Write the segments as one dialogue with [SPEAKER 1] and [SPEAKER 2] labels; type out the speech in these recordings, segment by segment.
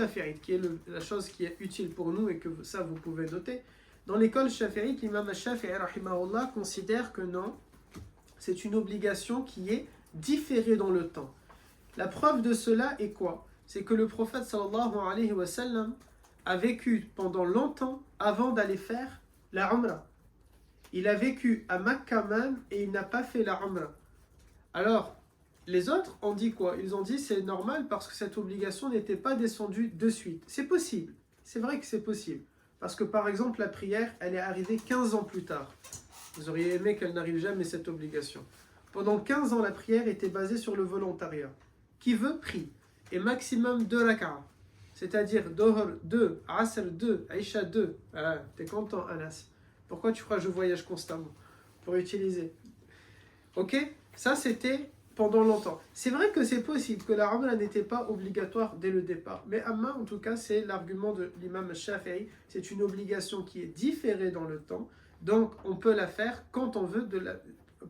[SPEAKER 1] shafi'ite, qui est la chose qui est utile pour nous et que ça vous pouvez noter. Dans l'école shafi'ite, l'imam Shafi'i rahimahullah considère que non, c'est une obligation qui est différée dans le temps. La preuve de cela est quoi? C'est que le prophète sallallahu alayhi wa sallam a vécu pendant longtemps avant d'aller faire la Umrah. Il a vécu à Makkah même et il n'a pas fait la Umrah. Alors, les autres ont dit quoi? Ils ont dit c'est normal parce que cette obligation n'était pas descendue de suite. C'est possible. C'est vrai que c'est possible. Parce que par exemple, la prière, elle est arrivée 15 ans plus tard. Vous auriez aimé qu'elle n'arrive jamais cette obligation. Pendant 15 ans, la prière était basée sur le volontariat. Qui veut, prie. Et maximum 2 raka'a. C'est-à-dire Dohr 2, Asr 2, Aïcha 2. Ah, t'es content, Anas. Pourquoi tu crois que je voyage constamment? Pour utiliser. Ok? Ça, c'était pendant longtemps. C'est vrai que c'est possible que la Umrah n'était pas obligatoire dès le départ. Mais Amma, en tout cas, c'est l'argument de l'imam Shafi'i. C'est une obligation qui est différée dans le temps. Donc, on peut la faire quand on veut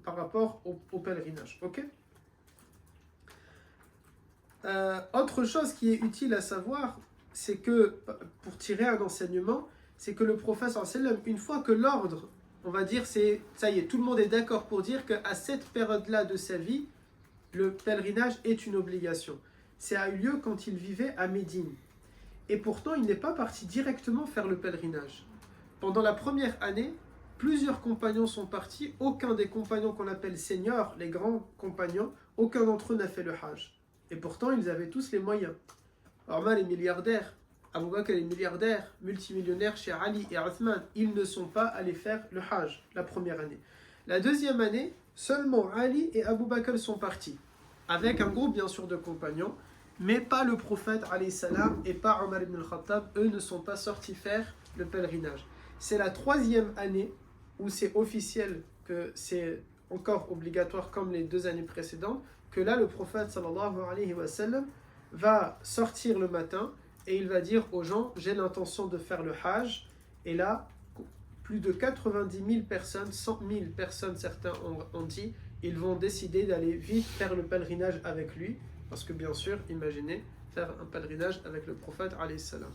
[SPEAKER 1] par rapport au pèlerinage. Ok? Autre chose qui est utile à savoir, c'est que, pour tirer un enseignement, c'est que le prophète, une fois que l'ordre, on va dire, ça y est, tout le monde est d'accord pour dire qu'à cette période-là de sa vie, le pèlerinage est une obligation. Ça a eu lieu quand il vivait à Médine. Et pourtant, il n'est pas parti directement faire le pèlerinage. Pendant la première année, plusieurs compagnons sont partis. Aucun des compagnons qu'on appelle seniors, les grands compagnons, aucun d'entre eux n'a fait le Hajj. Et pourtant, ils avaient tous les moyens. Omar est milliardaire, Abu Bakr est milliardaire, multimillionnaire chez Ali et Uthman. Ils ne sont pas allés faire le Hajj la première année. La deuxième année, seulement Ali et Abu Bakr sont partis. Avec un groupe bien sûr de compagnons, mais pas le prophète alayhi salam et pas Omar ibn al-Khattab. Eux ne sont pas sortis faire le pèlerinage. C'est la troisième année où c'est officiel que c'est encore obligatoire comme les 2 années précédentes, que là le prophète sallallahu alayhi wa sallam va sortir le matin et il va dire aux gens j'ai l'intention de faire le Hajj. Et là plus de 90 000 personnes, 100 000 personnes, certains ont dit, ils vont décider d'aller vite faire le pèlerinage avec lui, parce que bien sûr, imaginez faire un pèlerinage avec le prophète alayhi salam.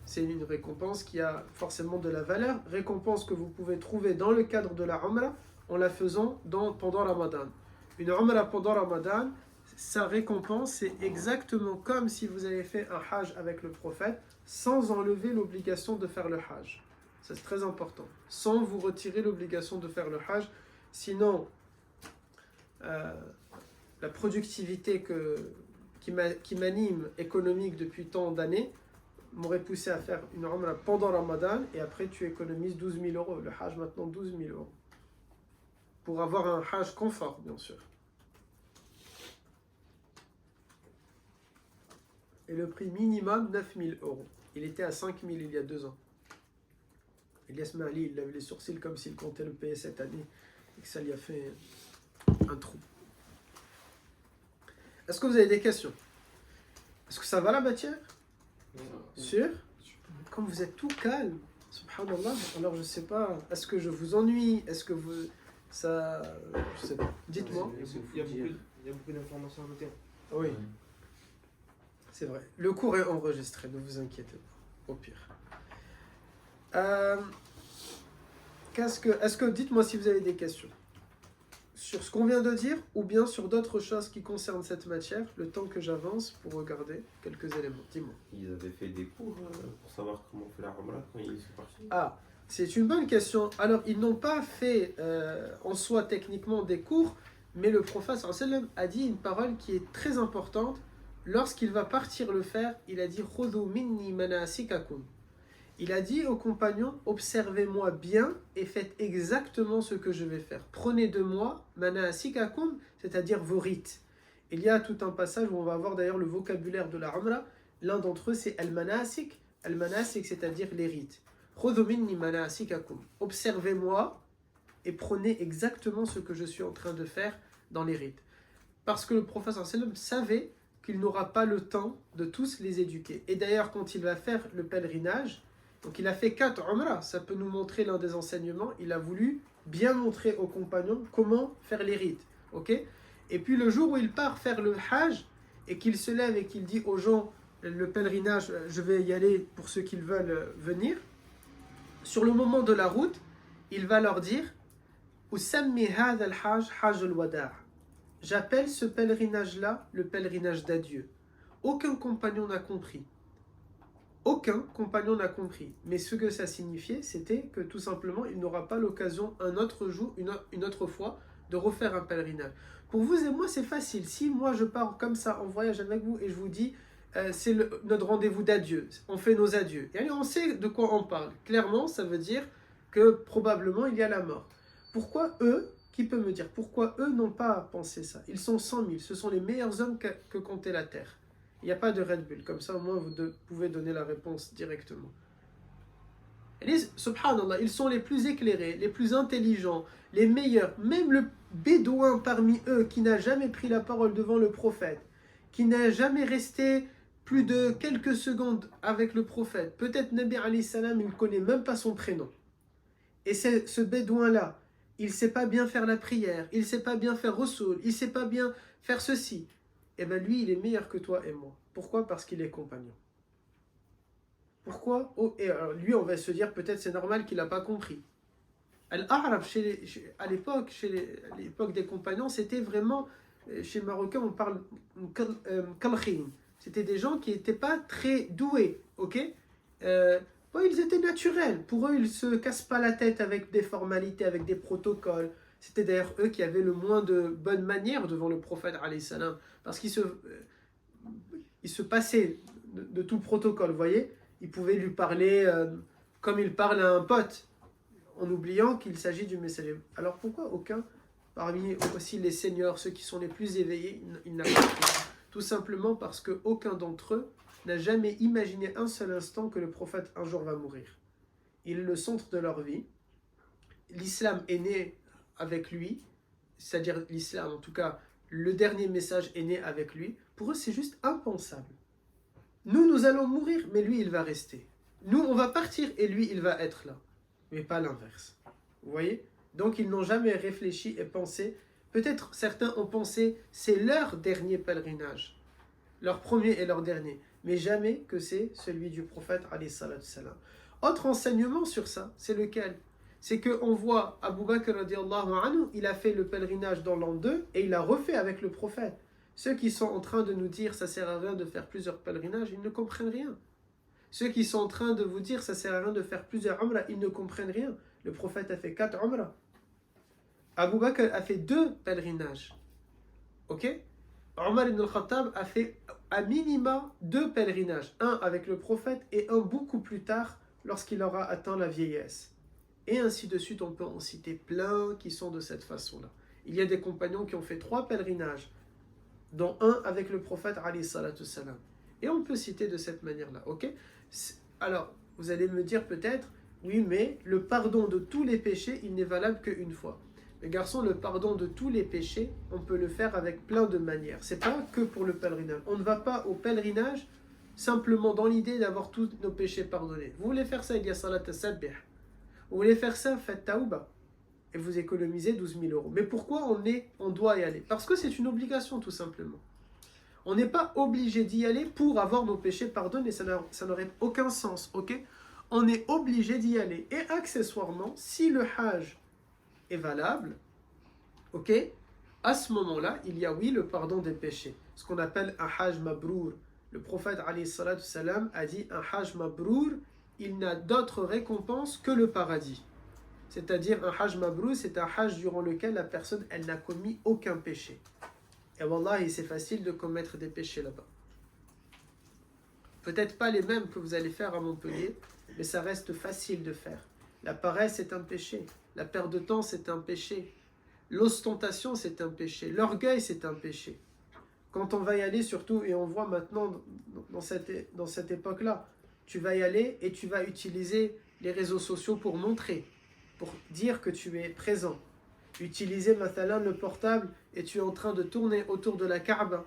[SPEAKER 1] C'est une récompense qui a forcément de la valeur, récompense que vous pouvez trouver dans le cadre de la Umrah en la faisant pendant Ramadan. Une Umrah pendant Ramadan, sa récompense, c'est exactement comme si vous avez fait un Hajj avec le prophète, sans enlever l'obligation de faire le Hajj. Ça, c'est très important. Sans vous retirer l'obligation de faire le Hajj. Sinon, la productivité qui m'anime économique depuis tant d'années m'aurait poussé à faire une Umrah pendant Ramadan et après tu économises 12 000 euros. Le Hajj maintenant 12 000 euros. Pour avoir un Hajj confort, bien sûr. Et le prix minimum 9 000 euros. Il était à 5 000 il y a 2 ans. Elias Mali, il avait les sourcils comme s'il comptait le payer cette année et que ça lui a fait un trou. Est-ce que vous avez des questions? Est-ce que ça va la matière? Sûr? Comme vous êtes tout calme, subhanallah, alors je sais pas, est-ce que je vous ennuie? Est-ce que vous... ça... je sais pas. Dites-moi.
[SPEAKER 2] Il y a beaucoup d'informations à noter.
[SPEAKER 1] Oui. C'est vrai. Le cours est enregistré, ne vous inquiétez pas. Au pire. Est-ce que dites-moi si vous avez des questions sur ce qu'on vient de dire ou bien sur d'autres choses qui concernent cette matière, le temps que j'avance pour regarder quelques éléments. Dis-moi.
[SPEAKER 3] Ils avaient fait des cours pour savoir comment on fait la Umrah quand ils sont partis.
[SPEAKER 1] Ah, c'est une bonne question. Alors, ils n'ont pas fait en soi techniquement des cours, mais le prophète sallallahu alayhi wa sallam a dit une parole qui est très importante. Lorsqu'il va partir le faire, il a dit « Khudhu minni manasikakum ». Il a dit aux compagnons, observez-moi bien et faites exactement ce que je vais faire. Prenez de moi, manasikakum, c'est-à-dire vos rites. Il y a tout un passage où on va voir d'ailleurs le vocabulaire de la Umrah. L'un d'entre eux, c'est al-manasik. Al-manasik, c'est-à-dire les rites. Khudhu minni manasikakum. Observez-moi et prenez exactement ce que je suis en train de faire dans les rites. Parce que le prophète sallallahu alayhi wa sallam savait qu'il n'aura pas le temps de tous les éduquer. Et d'ailleurs, quand il va faire le pèlerinage, donc il a fait 4 umrah, ça peut nous montrer l'un des enseignements, il a voulu bien montrer aux compagnons comment faire les rites. Ok? Et puis le jour où il part faire le hajj, et qu'il se lève et qu'il dit aux gens, le pèlerinage, je vais y aller pour ceux qui veulent venir. Sur le moment de la route, il va leur dire Usammi hadha al-hajj hajj al-wada'. J'appelle ce pèlerinage-là le pèlerinage d'adieu. Aucun compagnon n'a compris. Aucun compagnon n'a compris. Mais ce que ça signifiait, c'était que tout simplement, il n'aura pas l'occasion un autre jour, une autre fois, de refaire un pèlerinage. Pour vous et moi, c'est facile. Si moi, je pars comme ça en voyage avec vous et je vous dis, c'est notre rendez-vous d'adieu, on fait nos adieux. Et on sait de quoi on parle. Clairement, ça veut dire que probablement, il y a la mort. Pourquoi eux, qui peut me dire, pourquoi eux n'ont pas pensé ça? Ils sont 100 000, ce sont les meilleurs hommes que comptait la terre. Il n'y a pas de Red Bull, comme ça au moins vous pouvez donner la réponse directement. Subhanallah, ils sont les plus éclairés, les plus intelligents, les meilleurs. Même le bédouin parmi eux qui n'a jamais pris la parole devant le prophète, qui n'a jamais resté plus de quelques secondes avec le prophète. Peut-être Nabi alayhi salam, il ne connaît même pas son prénom. Et c'est ce bédouin-là, il ne sait pas bien faire la prière, il ne sait pas bien faire Rasoul, il ne sait pas bien faire ceci. Eh bien lui, il est meilleur que toi et moi. Pourquoi? Parce qu'il est compagnon. Pourquoi? Et alors, lui, on va se dire, peut-être c'est normal qu'il n'a pas compris. Al-Arab, à l'époque des compagnons, c'était vraiment, chez les Marocains, on parle kalkhin. C'était des gens qui n'étaient pas très doués, ok? Ils étaient naturels. Pour eux, ils ne se cassent pas la tête avec des formalités, avec des protocoles. C'était d'ailleurs eux qui avaient le moins de bonnes manières devant le prophète, alayhi salam, parce qu'ils se passaient de tout protocole, vous voyez? Ils pouvaient lui parler comme il parle à un pote, en oubliant qu'il s'agit du messager. Alors pourquoi aucun, parmi aussi les seniors, ceux qui sont les plus éveillés, ils n'ont pas compris? Tout simplement parce qu'aucun d'entre eux n'a jamais imaginé un seul instant que le prophète un jour va mourir. Il est le centre de leur vie. L'islam est né avec lui, c'est-à-dire l'islam, en tout cas, le dernier message est né avec lui. Pour eux, c'est juste impensable. Nous allons mourir, mais lui, il va rester. Nous, on va partir et lui, il va être là. Mais pas l'inverse. Vous voyez? Donc, ils n'ont jamais réfléchi et pensé. Peut-être certains ont pensé, c'est leur dernier pèlerinage. Leur premier et leur dernier. Mais jamais que c'est celui du prophète, alayhi salatu salam. Autre enseignement sur ça, c'est lequel? C'est qu'on voit Abu Bakr radiallahu anhu, il a fait le pèlerinage dans l'an 2 et il a refait avec le prophète. Ceux qui sont en train de nous dire ça sert à rien de faire plusieurs pèlerinages, ils ne comprennent rien. Ceux qui sont en train de vous dire ça sert à rien de faire plusieurs umrah, ils ne comprennent rien. Le prophète a fait 4 umrah. Abu Bakr a fait 2 pèlerinages. Ok? Omar ibn al-Khattab a fait à minima 2 pèlerinages. Un avec le prophète et un beaucoup plus tard lorsqu'il aura atteint la vieillesse. Et ainsi de suite, on peut en citer plein qui sont de cette façon-là. Il y a des compagnons qui ont fait 3 pèlerinages, dont un avec le prophète alayhi salatu salam. Et on peut citer de cette manière-là, ok? Alors, vous allez me dire peut-être, oui, mais le pardon de tous les péchés, il n'est valable qu'une fois. Mais garçon, le pardon de tous les péchés, on peut le faire avec plein de manières. C'est pas que pour le pèlerinage. On ne va pas au pèlerinage simplement dans l'idée d'avoir tous nos péchés pardonnés. Vous voulez faire ça, il y a salat as-sabbih. Vous voulez faire ça, faites taouba. Et vous économisez 12 000 euros. Mais pourquoi on doit y aller? Parce que c'est une obligation, tout simplement. On n'est pas obligé d'y aller pour avoir nos péchés pardonnés. Ça n'aurait aucun sens, ok? On est obligé d'y aller. Et accessoirement, si le hajj est valable, ok? À ce moment-là, il y a, oui, le pardon des péchés. Ce qu'on appelle un hajj mabrour. Le prophète, alayhi salatu salam, a dit un hajj mabrour, il n'a d'autre récompense que le paradis. C'est-à-dire un hajj mabrour, c'est un hajj durant lequel la personne, elle n'a commis aucun péché. Et wallahi, c'est facile de commettre des péchés là-bas. Peut-être pas les mêmes que vous allez faire à Montpellier, mais ça reste facile de faire. La paresse est un péché. La perte de temps, c'est un péché. L'ostentation, c'est un péché. L'orgueil, c'est un péché. Quand on va y aller, surtout, et on voit maintenant dans cette époque-là, tu vas y aller et tu vas utiliser les réseaux sociaux pour montrer, pour dire que tu es présent. Utiliser mathalan le portable et tu es en train de tourner autour de la Kaaba.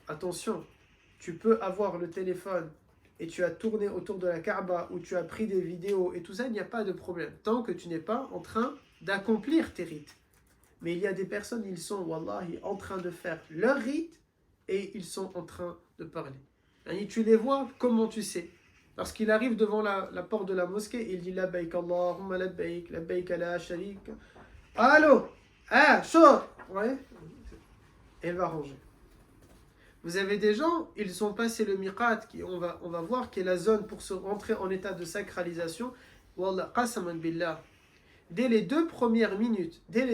[SPEAKER 1] Attention, tu peux avoir le téléphone et tu as tourné autour de la Kaaba ou tu as pris des vidéos et tout ça, il n'y a pas de problème. Tant que tu n'es pas en train d'accomplir tes rites. Mais il y a des personnes, ils sont, wallahi, en train de faire leur rite et ils sont en train de parler. Et tu les vois, comment tu sais? Parce qu'il arrive devant la porte de la mosquée, il dit labbaik Allahumma labbaik la sharik. Allô? Ah, chaud! Ouais. Et il va ranger. Vous avez des gens, ils ont passé le miqat, on va voir, qui est la zone pour se rentrer en état de sacralisation. Wallah, qasaman billah. Dès les 2 premières minutes, dès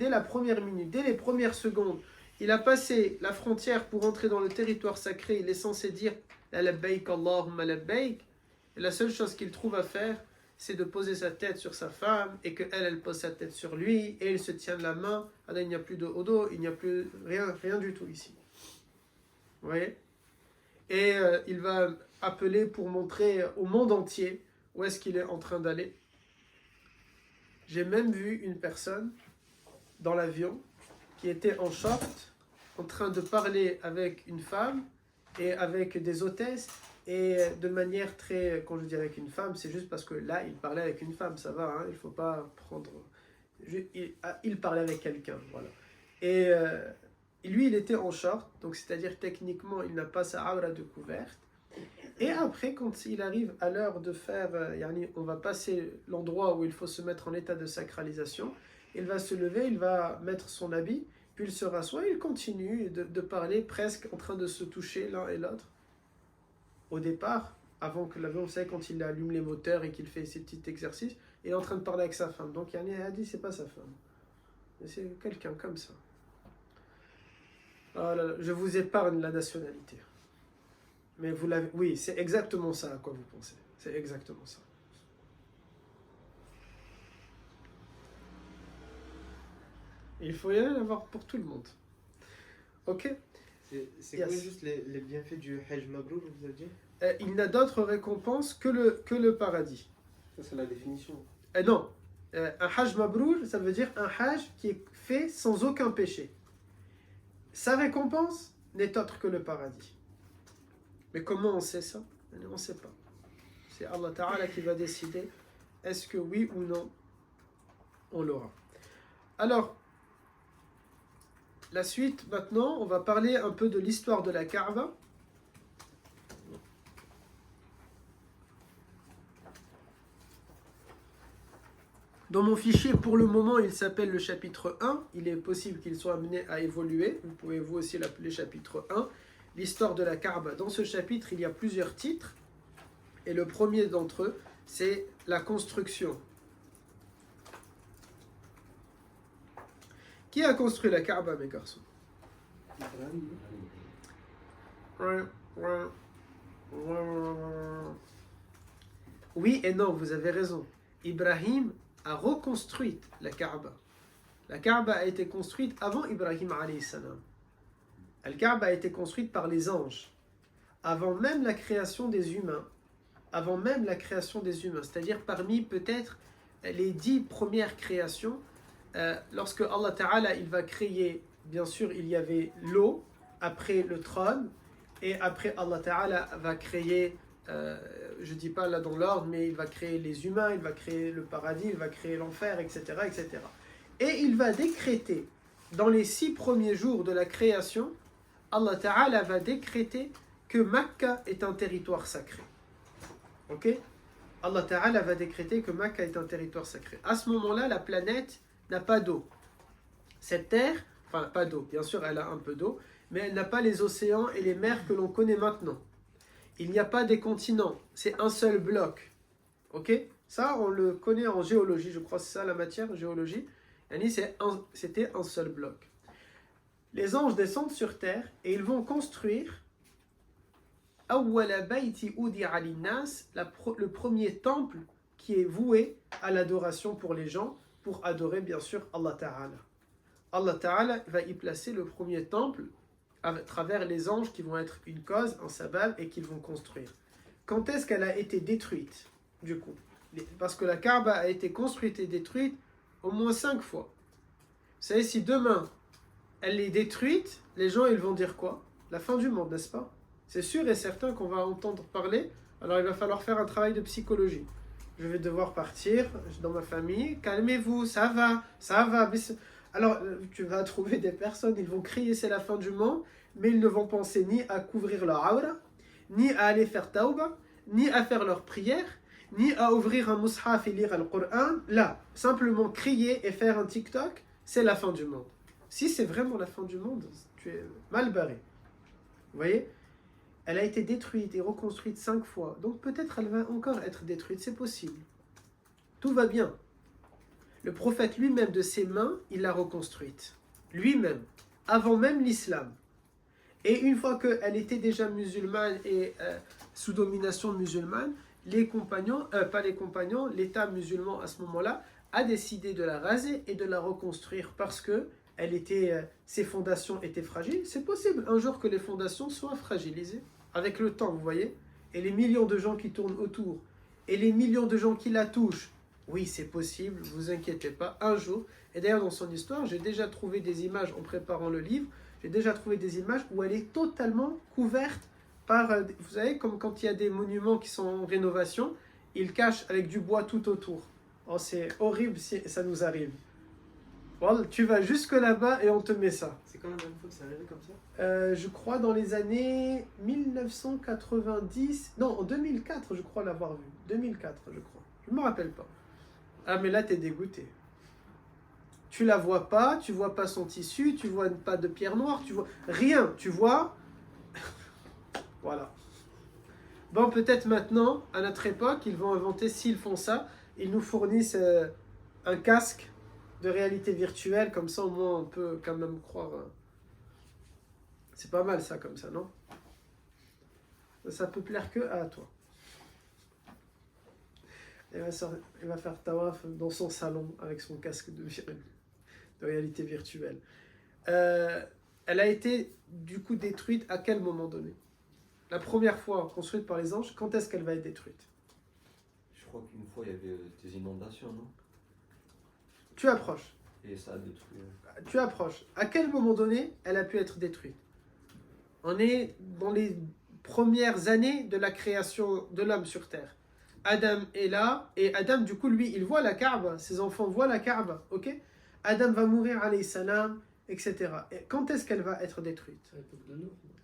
[SPEAKER 1] la première minute, dès les premières secondes, il a passé la frontière pour entrer dans le territoire sacré. Il est censé dire la labbaik Allahumma labbaik. Et la seule chose qu'il trouve à faire, c'est de poser sa tête sur sa femme et qu'elle pose sa tête sur lui et ils se tiennent la main. Alors, il n'y a plus de odo, il n'y a plus rien du tout ici. Vous voyez? Et il va appeler pour montrer au monde entier où est-ce qu'il est en train d'aller. J'ai même vu une personne dans l'avion qui était en short, en train de parler avec une femme et avec des hôtesses, et de manière très, quand je dis avec une femme, c'est juste parce que là, il parlait avec une femme, ça va, hein, il ne faut pas prendre... Il parlait avec quelqu'un, voilà. Et lui, il était en short, donc c'est-à-dire techniquement, il n'a pas sa aura de couverte. Et après, quand il arrive à l'heure de faire, on va passer l'endroit où il faut se mettre en état de sacralisation, il va se lever, il va mettre son habit, puis il se rassoit, et il continue de parler presque en train de se toucher l'un et l'autre. Au départ, avant que l'avion, vous savez, quand il allume les moteurs et qu'il fait ses petits exercices, il est en train de parler avec sa femme. Donc il a dit, c'est pas sa femme. C'est quelqu'un comme ça. Oh là là, je vous épargne la nationalité. Mais vous l'avez... Oui, c'est exactement ça à quoi vous pensez. C'est exactement ça. Il faut y en avoir pour tout le monde. Ok?
[SPEAKER 2] C'est quoi juste les bienfaits du Hajj Mabrour, vous avez dit?
[SPEAKER 1] Il n'a d'autre récompense que le paradis.
[SPEAKER 3] Ça, c'est la définition.
[SPEAKER 1] Non. Un Hajj Mabrour, ça veut dire un Hajj qui est fait sans aucun péché. Sa récompense n'est autre que le paradis. Mais comment on sait ça? On ne sait pas. C'est Allah Ta'ala qui va décider est-ce que oui ou non on l'aura. Alors, la suite maintenant, on va parler un peu de l'histoire de la Kaaba. Dans mon fichier, pour le moment, il s'appelle le chapitre 1. Il est possible qu'il soit amené à évoluer. Vous pouvez vous aussi l'appeler chapitre 1. L'histoire de la Kaaba. Dans ce chapitre, il y a plusieurs titres. Et le premier d'entre eux, c'est la construction. Qui a construit la Kaaba, mes garçons? Oui et non, vous avez raison. Ibrahim a reconstruit la Kaaba. La Kaaba a été construite avant Ibrahim alayhi salam. La Kaaba a été construite par les anges, avant même la création des humains. Avant même la création des humains, c'est-à-dire parmi peut-être les 10 premières créations, lorsque Allah Ta'ala il va créer, bien sûr il y avait l'eau, après le trône, et après Allah Ta'ala va créer, je ne dis pas là dans l'ordre, mais il va créer les humains, il va créer le paradis, il va créer l'enfer, etc., etc. Et il va décréter, dans les 6 premiers jours de la création, Allah Ta'ala va décréter que Makka est un territoire sacré. Ok? Allah Ta'ala va décréter que Makka est un territoire sacré. À ce moment-là, la planète n'a pas d'eau. Cette terre, enfin pas d'eau, bien sûr elle a un peu d'eau, mais elle n'a pas les océans et les mers que l'on connaît maintenant. Il n'y a pas des continents, c'est un seul bloc. Ok? Ça, on le connaît en géologie, je crois que c'est ça la matière, géologie. C'était un seul bloc. Les anges descendent sur terre et ils vont construire le premier temple qui est voué à l'adoration pour les gens, pour adorer bien sûr Allah Ta'ala. Allah Ta'ala va y placer le premier temple à travers les anges qui vont être une cause, un sabab, et qu'ils vont construire. Quand est-ce qu'elle a été détruite, du coup? Parce que la Kaaba a été construite et détruite au moins 5 fois. Vous savez, si demain elle est détruite, les gens ils vont dire quoi? La fin du monde, n'est-ce pas? C'est sûr et certain qu'on va entendre parler, alors il va falloir faire un travail de psychologie. Je vais devoir partir dans ma famille, calmez-vous, ça va, ça va. Alors tu vas trouver des personnes, ils vont crier c'est la fin du monde, mais ils ne vont penser ni à couvrir leur aura, ni à aller faire tauba, ni à faire leur prière, ni à ouvrir un mushaf et lire le Coran. Là, simplement crier et faire un TikTok, c'est la fin du monde. Si c'est vraiment la fin du monde, tu es mal barré. Vous voyez? Elle a été détruite et reconstruite 5 fois. Donc peut-être elle va encore être détruite, c'est possible. Tout va bien. Le prophète lui-même, de ses mains, il l'a reconstruite. Lui-même, avant même l'islam. Et une fois qu'elle était déjà musulmane et sous domination musulmane, les compagnons, pas les compagnons, l'État musulman à ce moment-là a décidé de la raser et de la reconstruire parce que ses fondations étaient fragiles. C'est possible un jour que les fondations soient fragilisées avec le temps, vous voyez. Et les millions de gens qui tournent autour et les millions de gens qui la touchent, oui, c'est possible, vous inquiétez pas, un jour. Et d'ailleurs, dans son histoire, j'ai déjà trouvé des images en préparant le livre, j'ai déjà trouvé des images où elle est totalement couverte par, vous savez, comme quand il y a des monuments qui sont en rénovation, ils cachent avec du bois tout autour. Oh, c'est horrible si ça nous arrive. Voilà, tu vas jusque là-bas et on te met ça.
[SPEAKER 2] C'est quand la dernière fois que c'est arrivé comme ça?
[SPEAKER 1] Je crois dans les années 1990, non, en 2004, je crois l'avoir vu. 2004, je crois. Je ne me rappelle pas. Ah, mais là, tu es dégoûté. Tu la vois pas, tu vois pas son tissu, tu vois pas de pierre noire, tu vois rien, tu vois. Voilà. Bon, peut-être maintenant, à notre époque, ils vont inventer, s'ils font ça, ils nous fournissent un casque de réalité virtuelle, comme ça au moins on peut quand même croire. C'est pas mal ça, comme ça, non? Ça peut plaire que à toi. Elle va faire tawaf dans son salon avec son casque de réalité virtuelle. Elle a été du coup détruite à quel moment donné? La première fois construite par les anges, quand est-ce qu'elle va être détruite?
[SPEAKER 4] Je crois qu'une fois il y avait des inondations, non?
[SPEAKER 1] Tu approches.
[SPEAKER 4] Et ça a détruit.
[SPEAKER 1] Tu approches. À quel moment donné elle a pu être détruite? On est dans les premières années de la création de l'homme sur terre. Adam est là, et Adam, du coup, lui, il voit la Kaaba, ses enfants voient la Kaaba, ok? Adam va mourir, alayhi salam, etc. Et quand est-ce qu'elle va être détruite?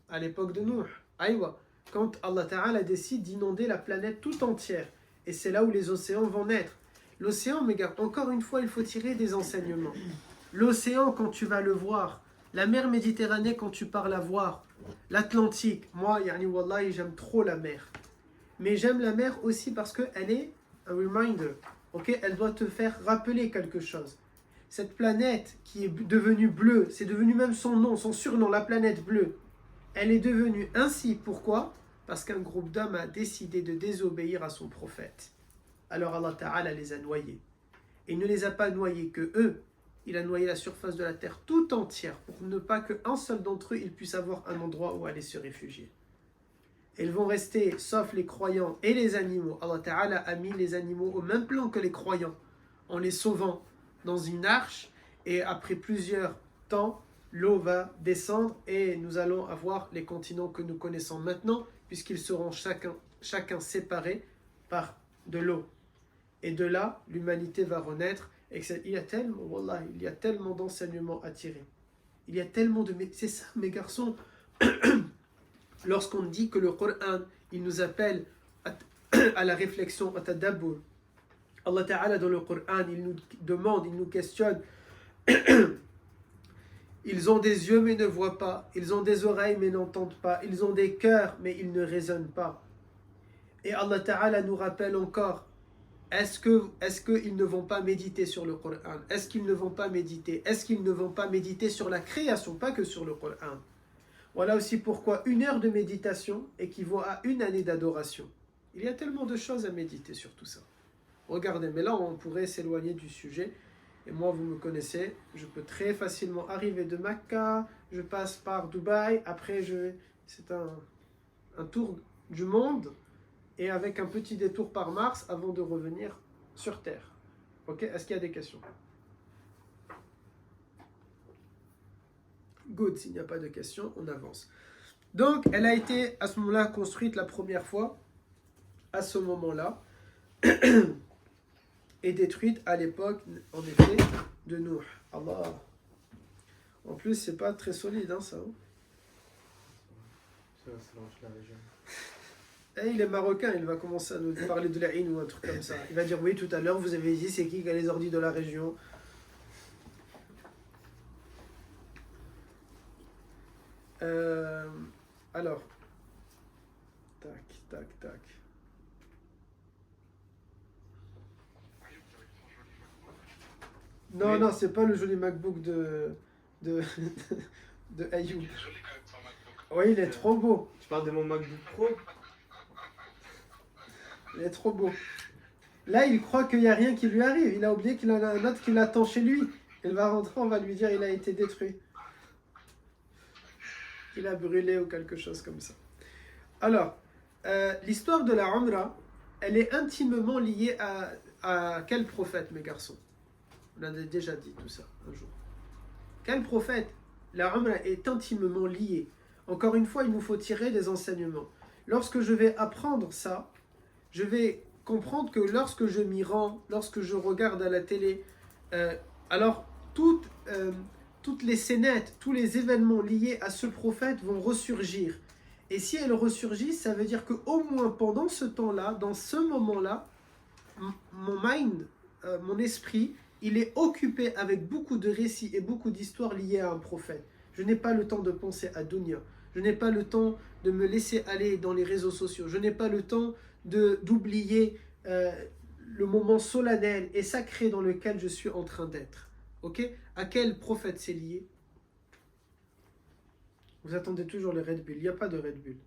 [SPEAKER 1] À l'époque de Nuh. Aïwa. Quand Allah Ta'ala décide d'inonder la planète tout entière. Et c'est là où les océans vont naître. L'océan, mes gars, encore une fois, il faut tirer des enseignements. L'océan, quand tu vas le voir, la mer Méditerranée, quand tu pars la voir, l'Atlantique, moi, yani wallahi, j'aime trop la mer. Mais j'aime la mer aussi parce qu'elle est un reminder. Okay? Elle doit te faire rappeler quelque chose. Cette planète qui est devenue bleue, c'est devenu même son nom, son surnom, la planète bleue. Elle est devenue ainsi. Pourquoi? Parce qu'un groupe d'hommes a décidé de désobéir à son prophète. Alors Allah Ta'ala les a noyés. Et il ne les a pas noyés que eux. Il a noyé la surface de la terre tout entière pour ne pas qu'un seul d'entre eux il puisse avoir un endroit où aller se réfugier. Ils vont rester, sauf les croyants et les animaux. Allah Ta'ala a mis les animaux au même plan que les croyants, en les sauvant dans une arche. Et après plusieurs temps, l'eau va descendre et nous allons avoir les continents que nous connaissons maintenant, puisqu'ils seront chacun séparés par de l'eau. Et de là, l'humanité va renaître. Et il y a tellement, wallah, il y a tellement d'enseignements à tirer. Il y a tellement de... C'est ça, mes garçons. Lorsqu'on dit que le Coran, il nous appelle à la réflexion, à tadabbur. Allah Ta'ala dans le Coran, il nous demande, il nous questionne. Ils ont des yeux mais ne voient pas. Ils ont des oreilles mais n'entendent pas. Ils ont des cœurs mais ils ne raisonnent pas. Et Allah Ta'ala nous rappelle encore, est-ce qu'ils ne vont pas méditer sur le Coran? Est-ce qu'ils ne vont pas méditer? Est-ce qu'ils ne vont pas méditer sur la création, pas que sur le Coran? Voilà aussi pourquoi 1 heure de méditation équivaut à 1 année d'adoration. Il y a tellement de choses à méditer sur tout ça. Regardez, mais là on pourrait s'éloigner du sujet. Et moi, vous me connaissez, je peux très facilement arriver de Mecca, je passe par Dubaï, après c'est un tour du monde, et avec un petit détour par Mars avant de revenir sur Terre. Ok? Est-ce qu'il y a des questions? Good, s'il n'y a pas de questions, on avance. Donc, elle a été à ce moment-là construite la première fois, à ce moment-là, et détruite à l'époque, en effet, de Nuh. Allah. En plus, c'est pas très solide, hein, ça.
[SPEAKER 2] Ça lance la région.
[SPEAKER 1] Et il est marocain, il va commencer à nous parler de la haine ou un truc comme ça. Il va dire oui, tout à l'heure, vous avez dit c'est qui a les ordis de la région. Alors, tac. Non, c'est pas le joli MacBook de Ayoub. Oui, il est trop beau.
[SPEAKER 2] Tu parles de mon MacBook Pro?
[SPEAKER 1] Il est trop beau. Là, il croit qu'il n'y a rien qui lui arrive. Il a oublié qu'il en a un autre qui l'attend chez lui. Il va rentrer, on va lui dire il a été détruit. Il a brûlé ou quelque chose comme ça. Alors, l'histoire de la Umrah, elle est intimement liée à quel prophète, mes garçons? On a déjà dit tout ça un jour. Quel prophète? La Umrah est intimement liée. Encore une fois, il nous faut tirer des enseignements. Lorsque je vais apprendre ça, je vais comprendre que lorsque je m'y rends, lorsque je regarde à la télé, alors toutes les scénettes, tous les événements liés à ce prophète vont ressurgir. Et si elles ressurgissent, ça veut dire qu'au moins pendant ce temps-là, dans ce moment-là, mon mind, mon esprit, il est occupé avec beaucoup de récits et beaucoup d'histoires liées à un prophète. Je n'ai pas le temps de penser à Dunya. Je n'ai pas le temps de me laisser aller dans les réseaux sociaux. Je n'ai pas le temps d'oublier le moment solennel et sacré dans lequel je suis en train d'être. Ok? À quel prophète c'est lié? Vous attendez toujours le Red Bull. Il n'y a pas de Red Bull.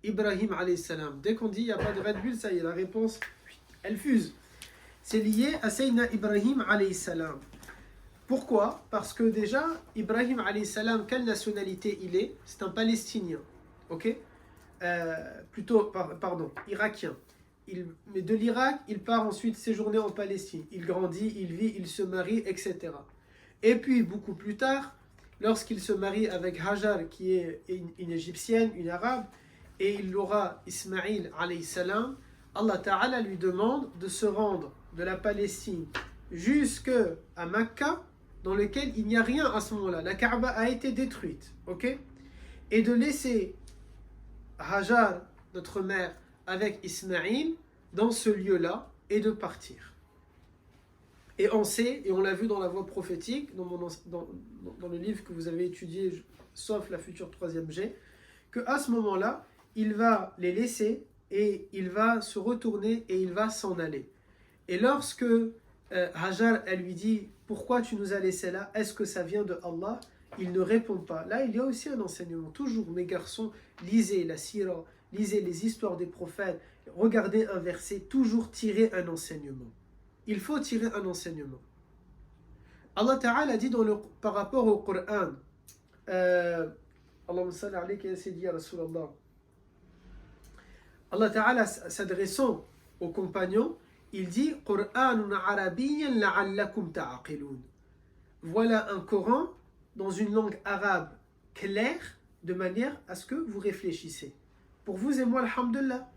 [SPEAKER 1] Ibrahim alayhi salam. Dès qu'on dit il n'y a pas de Red Bull, ça y est, la réponse, elle fuse. C'est lié à Sayyidina Ibrahim alayhi salam. Pourquoi? Parce que déjà, Ibrahim alayhi salam, quelle nationalité il est? C'est un Palestinien. Ok? Irakien. Mais de l'Irak, il part ensuite séjourner en Palestine. Il grandit, il vit, il se marie, etc. Et puis, beaucoup plus tard, lorsqu'il se marie avec Hajar, qui est une égyptienne, une arabe, et il aura Ismaïl alayhi salam, Allah Ta'ala lui demande de se rendre de la Palestine jusqu'à Mecca, dans lequel il n'y a rien à ce moment-là. La Kaaba a été détruite. Ok? Et de laisser Hajar, notre mère, avec Ismaïl dans ce lieu-là et de partir. Et on sait, et on l'a vu dans la voie prophétique, dans le livre que vous avez étudié, sauf la future 3e G, qu'à ce moment-là, il va les laisser et il va se retourner et il va s'en aller. Et lorsque Hajar, elle lui dit « Pourquoi tu nous as laissés là? Est-ce que ça vient de Allah ?» Il ne répond pas. Là, il y a aussi un enseignement. Toujours, mes garçons, lisez la sira, lisez les histoires des prophètes, regardez un verset, toujours tirer un enseignement. Il faut tirer un enseignement. Allah Ta'ala dit par rapport au Coran, Allahumma salli alayka ya Sayyidi ya Rasulallah. Allah Ta'ala s'adressant aux compagnons, il dit Qur'anun arabiyyan la'allakum ta'aqilun. Voilà un Coran dans une langue arabe claire, de manière à ce que vous réfléchissez. Pour vous et moi, alhamdulillah,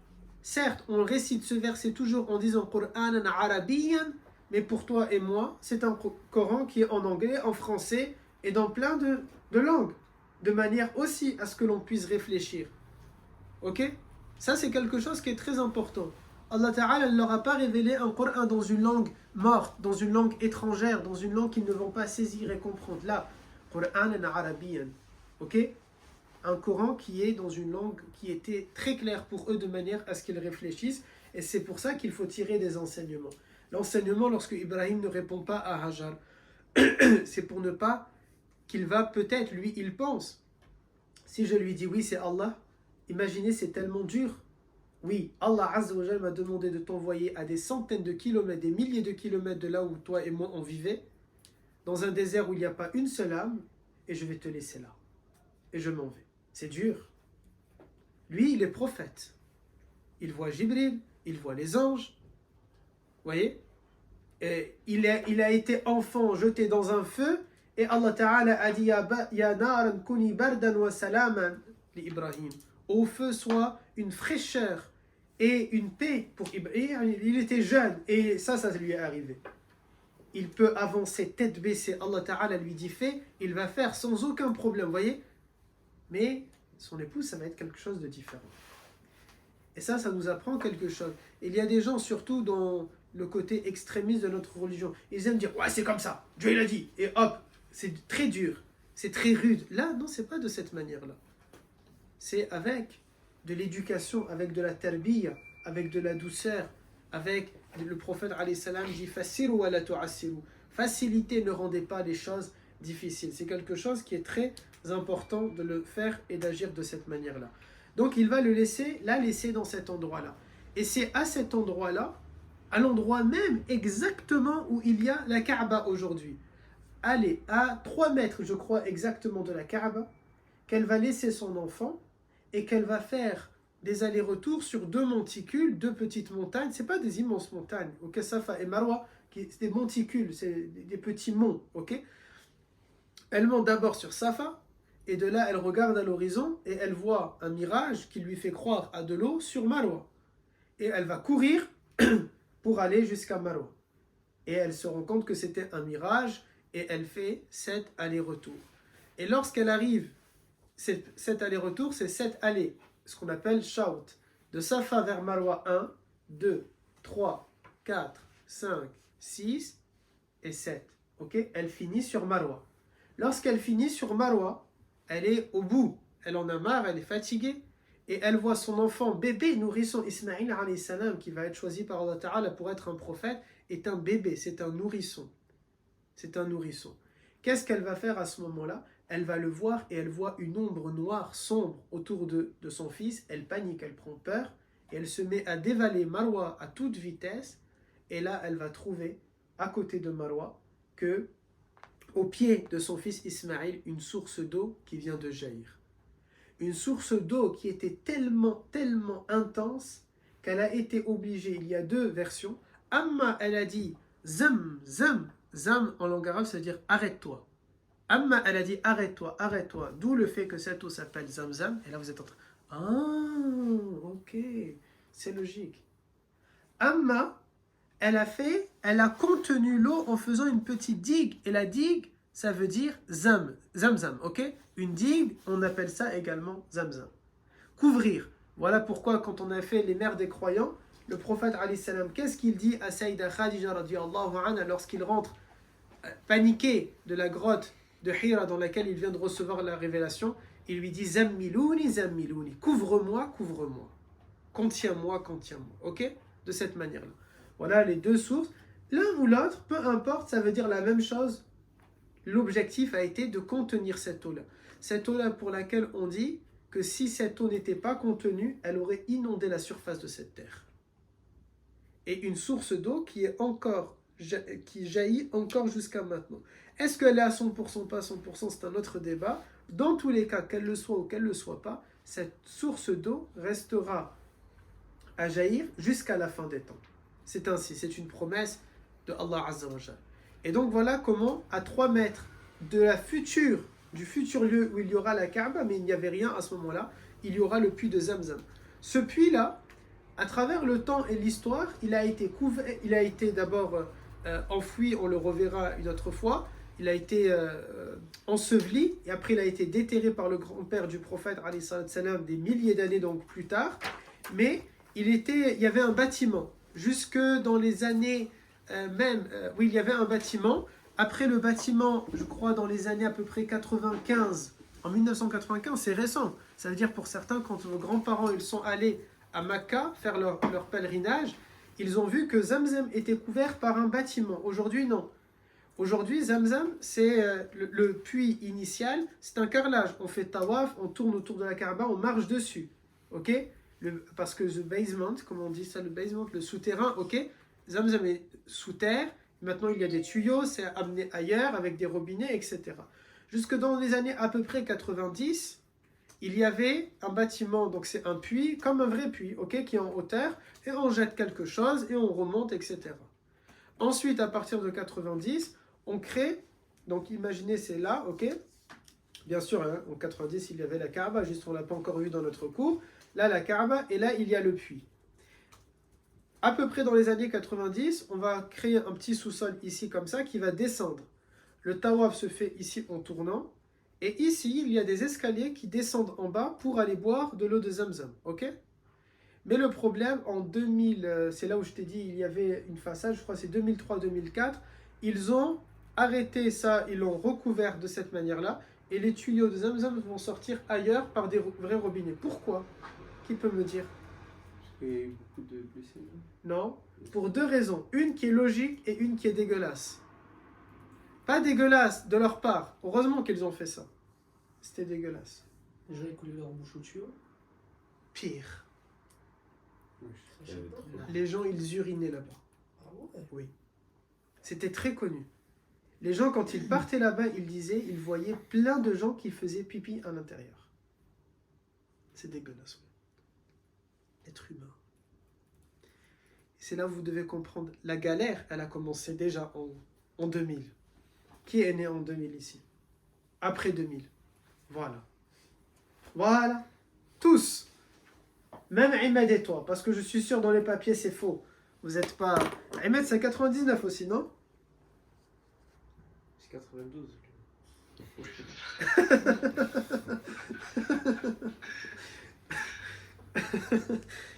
[SPEAKER 1] certes, on récite ce verset toujours en disant Qur'anan arabiyyan, mais pour toi et moi, c'est un Coran qui est en anglais, en français et dans plein de langues, de manière aussi à ce que l'on puisse réfléchir. Ok? Ça, c'est quelque chose qui est très important. Allah Ta'ala ne leur a pas révélé un Coran dans une langue morte, dans une langue étrangère, dans une langue qu'ils ne vont pas saisir et comprendre. Là, Qur'anan arabiyyan. Ok? Un Coran qui est dans une langue qui était très claire pour eux de manière à ce qu'ils réfléchissent. Et c'est pour ça qu'il faut tirer des enseignements. L'enseignement, lorsque Ibrahim ne répond pas à Hajar, c'est pour ne pas qu'il va peut-être, lui, il pense. Si je lui dis oui, c'est Allah, imaginez, c'est tellement dur. Oui, Allah Azza wa Jalla m'a demandé de t'envoyer à des centaines de kilomètres, des milliers de kilomètres de là où toi et moi on vivait, dans un désert où il n'y a pas une seule âme, et je vais te laisser là. Et je m'en vais. C'est dur. Lui, il est prophète. Il voit Jibril, il voit les anges. Vous voyez? Et il a été enfant jeté dans un feu, et Allah Ta'ala a dit Ya naran kuni bardan wa salaman li Ibrahim. Au feu soit une fraîcheur et une paix pour Ibrahim. Il était jeune, et ça lui est arrivé. Il peut avancer tête baissée. Allah Ta'ala lui dit fais, il va faire sans aucun problème, vous voyez? Mais son épouse, ça va être quelque chose de différent. Et ça nous apprend quelque chose. Il y a des gens, surtout dans le côté extrémiste de notre religion, ils aiment dire « Ouais, c'est comme ça, Dieu il a dit !» Et hop, c'est très dur, c'est très rude. Là, non, c'est pas de cette manière-là. C'est avec de l'éducation, avec de la tarbiyya, avec de la douceur, avec le prophète alayhi salam dit « Fassiru wa la tu'assiru » Facilitez, ne rendez pas les choses difficiles. C'est quelque chose qui est très important de le faire et d'agir de cette manière-là. Donc il va la laisser dans cet endroit-là. Et c'est à cet endroit-là, à l'endroit même exactement où il y a la Kaaba aujourd'hui. Allez, à 3 mètres, je crois, exactement de la Kaaba, qu'elle va laisser son enfant et qu'elle va faire des allers-retours sur 2 monticules, 2 petites montagnes. Ce n'est pas des immenses montagnes, ok, Safa et Marwa, c'est des monticules, c'est des petits monts, ok. Elle monte d'abord sur Safa, et de là, elle regarde à l'horizon et elle voit un mirage qui lui fait croire à de l'eau sur Marwa. Et elle va courir pour aller jusqu'à Marwa. Et elle se rend compte que c'était un mirage et elle fait 7 allers-retours. Et lorsqu'elle arrive, 7 allers-retours, c'est 7 allées, ce qu'on appelle shout. De Safa vers Marwa, 1, 2, 3, 4, 5, 6 et 7. Okay? Elle finit sur Marwa. Lorsqu'elle finit sur Marwa, elle est au bout, elle en a marre, elle est fatiguée, et elle voit son enfant, bébé, nourrisson, Ismaïl alayhi salam, qui va être choisi par Allah Ta'ala pour être un prophète, est un bébé, c'est un nourrisson. C'est un nourrisson. Qu'est-ce qu'elle va faire à ce moment-là? Elle va le voir et elle voit une ombre noire, sombre, autour de son fils, elle panique, elle prend peur, et elle se met à dévaler Marwa à toute vitesse, et là, elle va trouver, à côté de Marwa, que au pied de son fils Ismaïl, une source d'eau qui vient de jaillir. Une source d'eau qui était tellement intense qu'elle a été obligée, il y a 2 versions. Amma, elle a dit zam, zam, zam en langue arabe, c'est-à-dire arrête-toi. Amma, elle a dit arrête-toi, arrête-toi. D'où le fait que cette eau s'appelle zam, zam. Et là, vous êtes en train. Ah, ok, c'est logique. Amma, elle a contenu l'eau en faisant une petite digue. Et la digue, ça veut dire zam, ok? Une digue, on appelle ça également zam. Couvrir. Voilà pourquoi quand on a fait les mères des croyants, le prophète alayhi salam, qu'est-ce qu'il dit à Saïda Khadija radiyallahu anha lorsqu'il rentre paniqué de la grotte de Hira dans laquelle il vient de recevoir la révélation? Il lui dit zammilouni, zammilouni. Couvre-moi, couvre-moi. Contiens-moi, contiens-moi. Ok? De cette manière-là. Voilà les 2 sources. L'un ou l'autre, peu importe, ça veut dire la même chose. L'objectif a été de contenir cette eau-là. Cette eau-là pour laquelle on dit que si cette eau n'était pas contenue, elle aurait inondé la surface de cette terre. Et une source d'eau qui jaillit encore jusqu'à maintenant. Est-ce qu'elle est à 100%, pas à 100%, c'est un autre débat. Dans tous les cas, qu'elle le soit ou qu'elle ne le soit pas, cette source d'eau restera à jaillir jusqu'à la fin des temps. C'est ainsi, c'est une promesse de Allah Azza wa Jalla. Et donc voilà comment, à 3 mètres du futur lieu où il y aura la Kaaba, mais il n'y avait rien à ce moment-là, il y aura le puits de Zamzam. Ce puits-là, à travers le temps et l'histoire, il a été d'abord enfoui, on le reverra une autre fois, il a été enseveli, et après il a été déterré par le grand-père du prophète, alayhi salam, des milliers d'années donc plus tard, mais il y avait un bâtiment, jusque dans les années oui, il y avait un bâtiment. Après le bâtiment, je crois dans les années à peu près 95, en 1995, c'est récent. Ça veut dire pour certains, quand vos grands-parents ils sont allés à Makka faire leur pèlerinage, ils ont vu que Zamzam était couvert par un bâtiment. Aujourd'hui, non. Aujourd'hui, Zamzam, c'est le puits initial, c'est un carrelage. On fait tawaf, on tourne autour de la Kaaba, on marche dessus. Ok? Parce que the basement, comme on dit ça, le basement, le souterrain, ok? Zamzam est sous terre, maintenant il y a des tuyaux, c'est amené ailleurs avec des robinets, etc. Jusque dans les années à peu près 90, il y avait un bâtiment, donc c'est un puits, comme un vrai puits, ok, qui est en hauteur, et on jette quelque chose et on remonte, etc. Ensuite, à partir de 90, on crée, donc imaginez c'est là, ok. Bien sûr, hein, en 90, il y avait la Kaaba, juste on ne l'a pas encore vu dans notre cours. Là, la Kaaba, et là, il y a le puits. À peu près dans les années 90, on va créer un petit sous-sol ici comme ça qui va descendre. Le tawaf se fait ici en tournant Et ici, il y a des escaliers qui descendent en bas pour aller boire de l'eau de Zamzam. Ok? Mais le problème, en 2000, c'est là où je t'ai dit, il y avait une façade, je crois que c'est 2003-2004, ils ont arrêté ça, ils l'ont recouvert de cette manière-là, et les tuyaux de Zamzam vont sortir ailleurs par des vrais robinets. Pourquoi? Qui peut me dire?
[SPEAKER 3] Parce qu'il y a eu beaucoup de blessés.
[SPEAKER 1] Non, pour deux raisons. Une qui est logique et une qui est dégueulasse. Pas dégueulasse de leur part. Heureusement qu'ils ont fait ça. C'était dégueulasse.
[SPEAKER 5] Les gens ils coulaient leur bouche au tuyau.
[SPEAKER 1] Pire.
[SPEAKER 3] Oui,
[SPEAKER 5] Ça, je sais pas.
[SPEAKER 1] Les gens, ils urinaient là-bas.
[SPEAKER 5] Ah ouais.
[SPEAKER 1] Oui. C'était très connu. Les gens, quand ils partaient là-bas, ils disaient, ils voyaient plein de gens qui faisaient pipi à l'intérieur. C'est dégueulasse. Oui. Être humain. C'est là où vous devez comprendre. La galère, elle a commencé déjà en 2000. Qui est né en 2000 ici? Après 2000. Voilà. Voilà. Tous. Même Ahmed et toi. Parce que je suis sûr dans les papiers, c'est faux. Vous n'êtes pas... Ahmed, c'est 99 aussi, non?
[SPEAKER 2] C'est 92.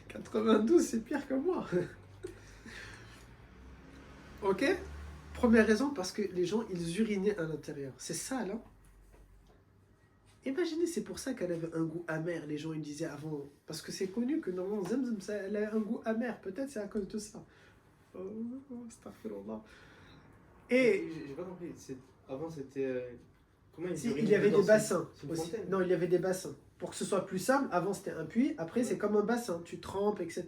[SPEAKER 1] 92, c'est pire que moi. Ok? Première raison, parce que les gens, ils urinaient à l'intérieur. C'est ça, là. Imaginez, c'est pour ça qu'elle avait un goût amer. Les gens, ils disaient avant. Parce que c'est connu que normalement, Zamzam, ça, elle a un goût amer. Peut-être c'est à cause de ça. Oh, astaghfirullah. Et
[SPEAKER 2] J'ai pas compris. Avant, c'était. Comment ils
[SPEAKER 1] si,
[SPEAKER 2] urinaient
[SPEAKER 1] il y avait
[SPEAKER 2] dedans,
[SPEAKER 1] des bassins
[SPEAKER 2] c'est une
[SPEAKER 1] aussi.
[SPEAKER 2] fontaine.
[SPEAKER 1] Non, il y avait des bassins. Pour que ce soit plus simple, avant c'était un puits, après c'est comme un bassin, tu trempes, etc.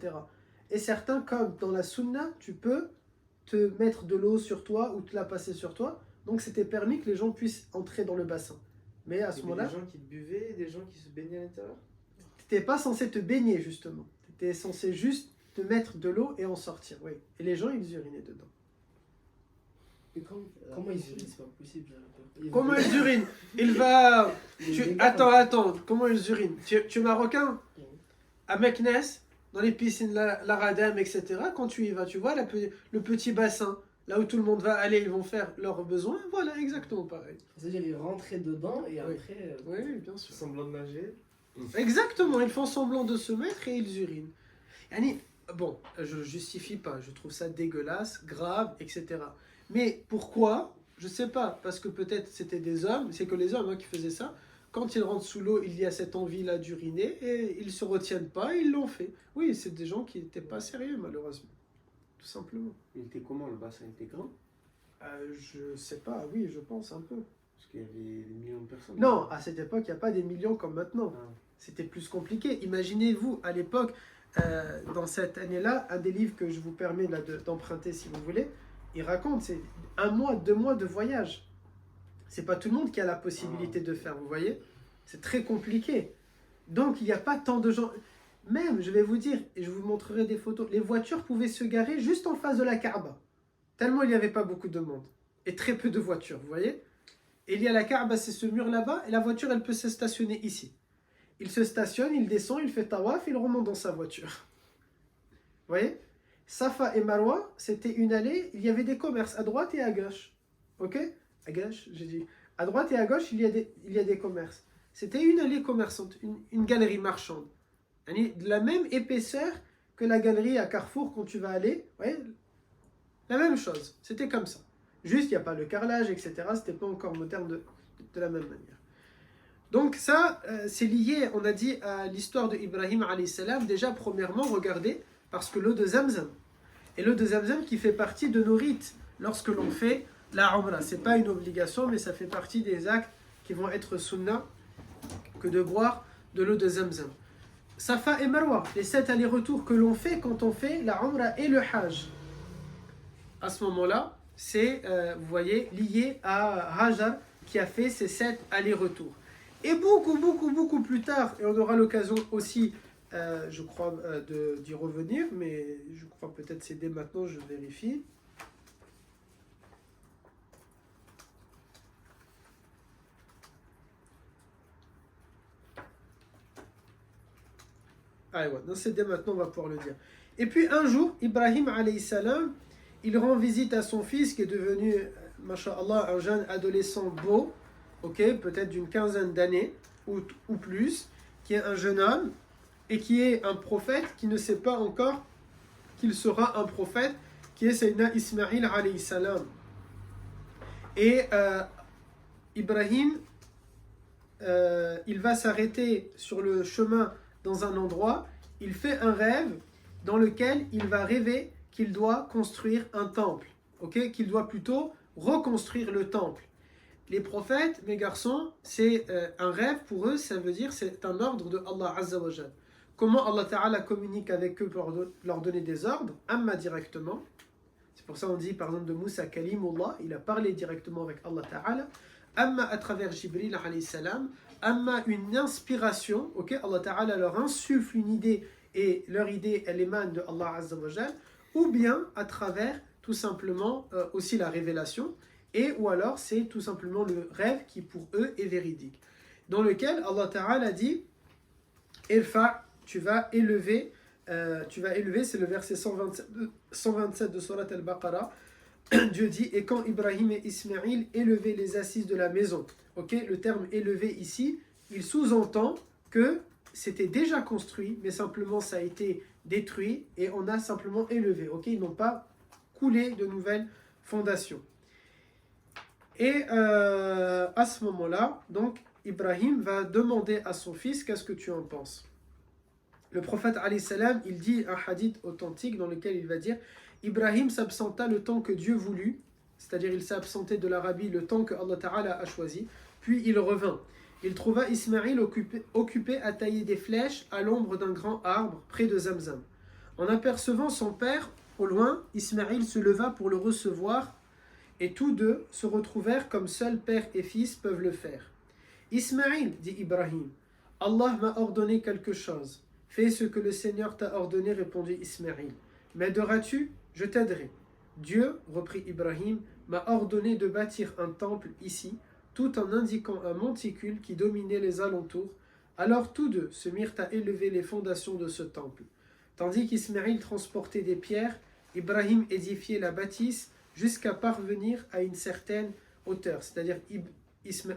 [SPEAKER 1] Et certains, comme dans la sunna, tu peux te mettre de l'eau sur toi ou te la passer sur toi. Donc c'était permis que les gens puissent entrer dans le bassin. Mais à ce
[SPEAKER 2] Il y avait
[SPEAKER 1] moment-là,
[SPEAKER 2] des gens qui buvaient, des gens qui se baignaient à l'intérieur.
[SPEAKER 1] tu n'étais pas censé te baigner justement. Tu étais censé juste te mettre de l'eau et en sortir. Oui. Et les gens, ils urinaient dedans.
[SPEAKER 5] Mais comment ils urinent? C'est pas possible. j'ai l'impression.
[SPEAKER 1] Comment ils urinent? Il va...
[SPEAKER 5] Les dégâts,
[SPEAKER 1] Attends. Comment ils urinent? Tu es marocain?
[SPEAKER 5] Oui.
[SPEAKER 1] À Meknes, dans les piscines, la Radam, etc. Quand tu y vas, tu vois le petit bassin, là où tout le monde va aller, ils vont faire leurs besoins. Voilà, exactement pareil.
[SPEAKER 5] C'est-à-dire ils rentraient dedans et
[SPEAKER 1] Oui.
[SPEAKER 5] après.
[SPEAKER 1] Oui, bien sûr.
[SPEAKER 2] Semblant de nager.
[SPEAKER 1] Exactement, ils font semblant de se mettre et ils urinent. Yani, bon, je justifie pas, je trouve ça dégueulasse, grave, etc. Mais pourquoi? Je sais pas, parce que peut-être c'était des hommes, c'est que les hommes qui faisaient ça. Quand ils rentrent sous l'eau, il y a cette envie-là d'uriner et ils se retiennent pas, ils l'ont fait. Oui, c'est des gens qui n'étaient pas sérieux, malheureusement. Tout simplement.
[SPEAKER 3] Il était comment le bassin? Il était grand?
[SPEAKER 1] Je sais pas, oui, je pense un peu.
[SPEAKER 3] Parce qu'il y avait des millions de personnes.
[SPEAKER 1] Non, à cette époque, il n'y a pas des millions comme maintenant.
[SPEAKER 3] Ah.
[SPEAKER 1] C'était plus compliqué. Imaginez-vous, à l'époque, dans cette année-là, un des livres que je vous permets là, d'emprunter si vous voulez, il raconte, c'est 1 mois, 2 mois de voyage. C'est pas tout le monde qui a la possibilité de faire, vous voyez? C'est très compliqué. Donc, il n'y a pas tant de gens. Même, je vais vous dire, et je vous montrerai des photos, les voitures pouvaient se garer juste en face de la Kaaba. Tellement il n'y avait pas beaucoup de monde. Et très peu de voitures, vous voyez? Et il y a la Kaaba, c'est ce mur là-bas, et la voiture, elle peut se stationner ici. Il se stationne, il descend, il fait tawaf, il remonte dans sa voiture. Vous voyez? Safa et Marwa, c'était une allée, il y avait des commerces à droite et à gauche. Ok? À gauche, j'ai dit. À droite et à gauche, il y a des commerces. C'était une allée commerçante, une galerie marchande. De la même épaisseur que la galerie à Carrefour quand tu vas aller. Vous voyez? La même chose. C'était comme ça. Juste, il n'y a pas le carrelage, etc. C'était pas encore moderne de la même manière. Donc ça, c'est lié, on a dit, à l'histoire de Ibrahim alayhi salam. Déjà, premièrement, regardez, parce que l'eau de Zamzam. Et l'eau de Zamzam qui fait partie de nos rites lorsque l'on fait la Umrah. Ce n'est pas une obligation, mais ça fait partie des actes qui vont être sunnah que de boire de l'eau de Zamzam. Safa et Marwa, les 7 allers-retours que l'on fait quand on fait la Umrah et le Hajj. À ce moment-là, c'est, vous voyez, lié à Hajar qui a fait ces 7 allers-retours. Et beaucoup plus tard, et on aura l'occasion aussi, je crois, d'y revenir, mais je crois peut-être c'est dès maintenant, je vérifie. Ah ouais, non, c'est dès maintenant, on va pouvoir le dire. Et puis un jour, Ibrahim alayhi salam, il rend visite à son fils qui est devenu, masha'Allah, un jeune adolescent beau. ok, peut-être d'une quinzaine d'années ou plus, qui est un jeune homme et qui est un prophète qui ne sait pas encore qu'il sera un prophète, qui est Sayyidina Ismaïl alayhi salam. Et Ibrahim, il va s'arrêter sur le chemin dans un endroit, il fait un rêve dans lequel il va rêver qu'il doit construire un temple, ok, qu'il doit plutôt reconstruire le temple. Les prophètes, mes garçons, c'est un rêve pour eux, ça veut dire c'est un ordre de Allah Azza wa Jal. Comment Allah Ta'ala communique avec eux pour leur donner des ordres? Amma directement. C'est pour ça qu'on dit par exemple de Moussa Kalimullah, il a parlé directement avec Allah Ta'ala. Amma à travers Jibril alayhi salam. Amma une inspiration, ok, Allah Ta'ala leur insuffle une idée et leur idée elle émane de Allah Azza wa Jal. Ou bien à travers tout simplement aussi la révélation. Et ou alors c'est tout simplement le rêve qui pour eux est véridique. Dans lequel Allah Ta'ala dit Irfa, tu vas élever, c'est le verset 127 de Surat Al-Baqarah. Dieu dit, et quand Ibrahim et Ismaïl élevaient les assises de la maison. Ok, le terme élevé ici, il sous-entend que c'était déjà construit, mais simplement ça a été détruit et on a simplement élevé. Ok, ils n'ont pas coulé de nouvelles fondations. Et à ce moment-là, donc Ibrahim va demander à son fils, qu'est-ce que tu en penses? Le prophète alayhi salam, il dit un hadith authentique dans lequel il va dire Ibrahim s'absenta le temps que Dieu voulut, c'est-à-dire il s'est absenté de l'Arabie le temps que Allah Ta'ala a choisi, puis il revint. Il trouva Ismaïl occupé à tailler des flèches à l'ombre d'un grand arbre près de Zamzam. En apercevant son père au loin, Ismaïl se leva pour le recevoir et tous deux se retrouvèrent comme seuls père et fils peuvent le faire. Ismaïl, dit Ibrahim, Allah m'a ordonné quelque chose. Fais ce que le Seigneur t'a ordonné, répondit Ismaïl. M'aideras-tu? Je t'aiderai. Dieu, reprit Ibrahim, m'a ordonné de bâtir un temple ici, tout en indiquant un monticule qui dominait les alentours. Alors tous deux se mirent à élever les fondations de ce temple. Tandis qu'Ismaïl transportait des pierres, Ibrahim édifiait la bâtisse jusqu'à parvenir à une certaine hauteur. C'est-à-dire,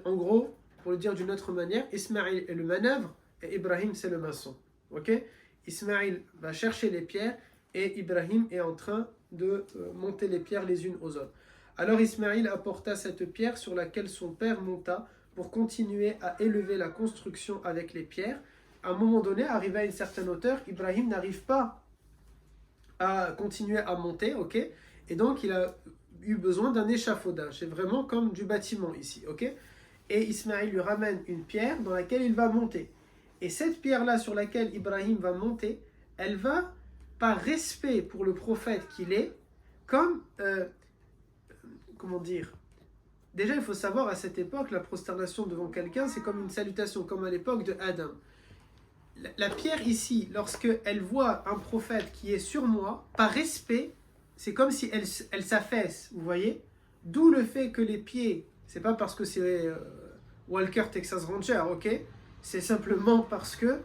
[SPEAKER 1] en gros, pour le dire d'une autre manière, Ismaïl est le manœuvre et Ibrahim c'est le maçon. Ok? Ismaïl va chercher les pierres et Ibrahim est en train de monter les pierres les unes aux autres. Alors Ismaïl apporta cette pierre sur laquelle son père monta pour continuer à élever la construction avec les pierres. À un moment donné, arrivé à une certaine hauteur, Ibrahim n'arrive pas à continuer à monter, ok? Et donc il a eu besoin d'un échafaudage. C'est vraiment comme du bâtiment ici, ok? Et Ismaïl lui ramène une pierre dans laquelle il va monter. Et cette pierre-là sur laquelle Ibrahim va monter, elle va, par respect pour le prophète qu'il est, comme, comment dire, déjà il faut savoir à cette époque, la prosternation devant quelqu'un, c'est comme une salutation, comme à l'époque de Adam. La pierre ici, lorsqu'elle voit un prophète qui est sur moi, par respect, c'est comme si elle s'affaisse, vous voyez? D'où le fait que les pieds, c'est pas parce que c'est Walker Texas Ranger, ok? C'est simplement parce que,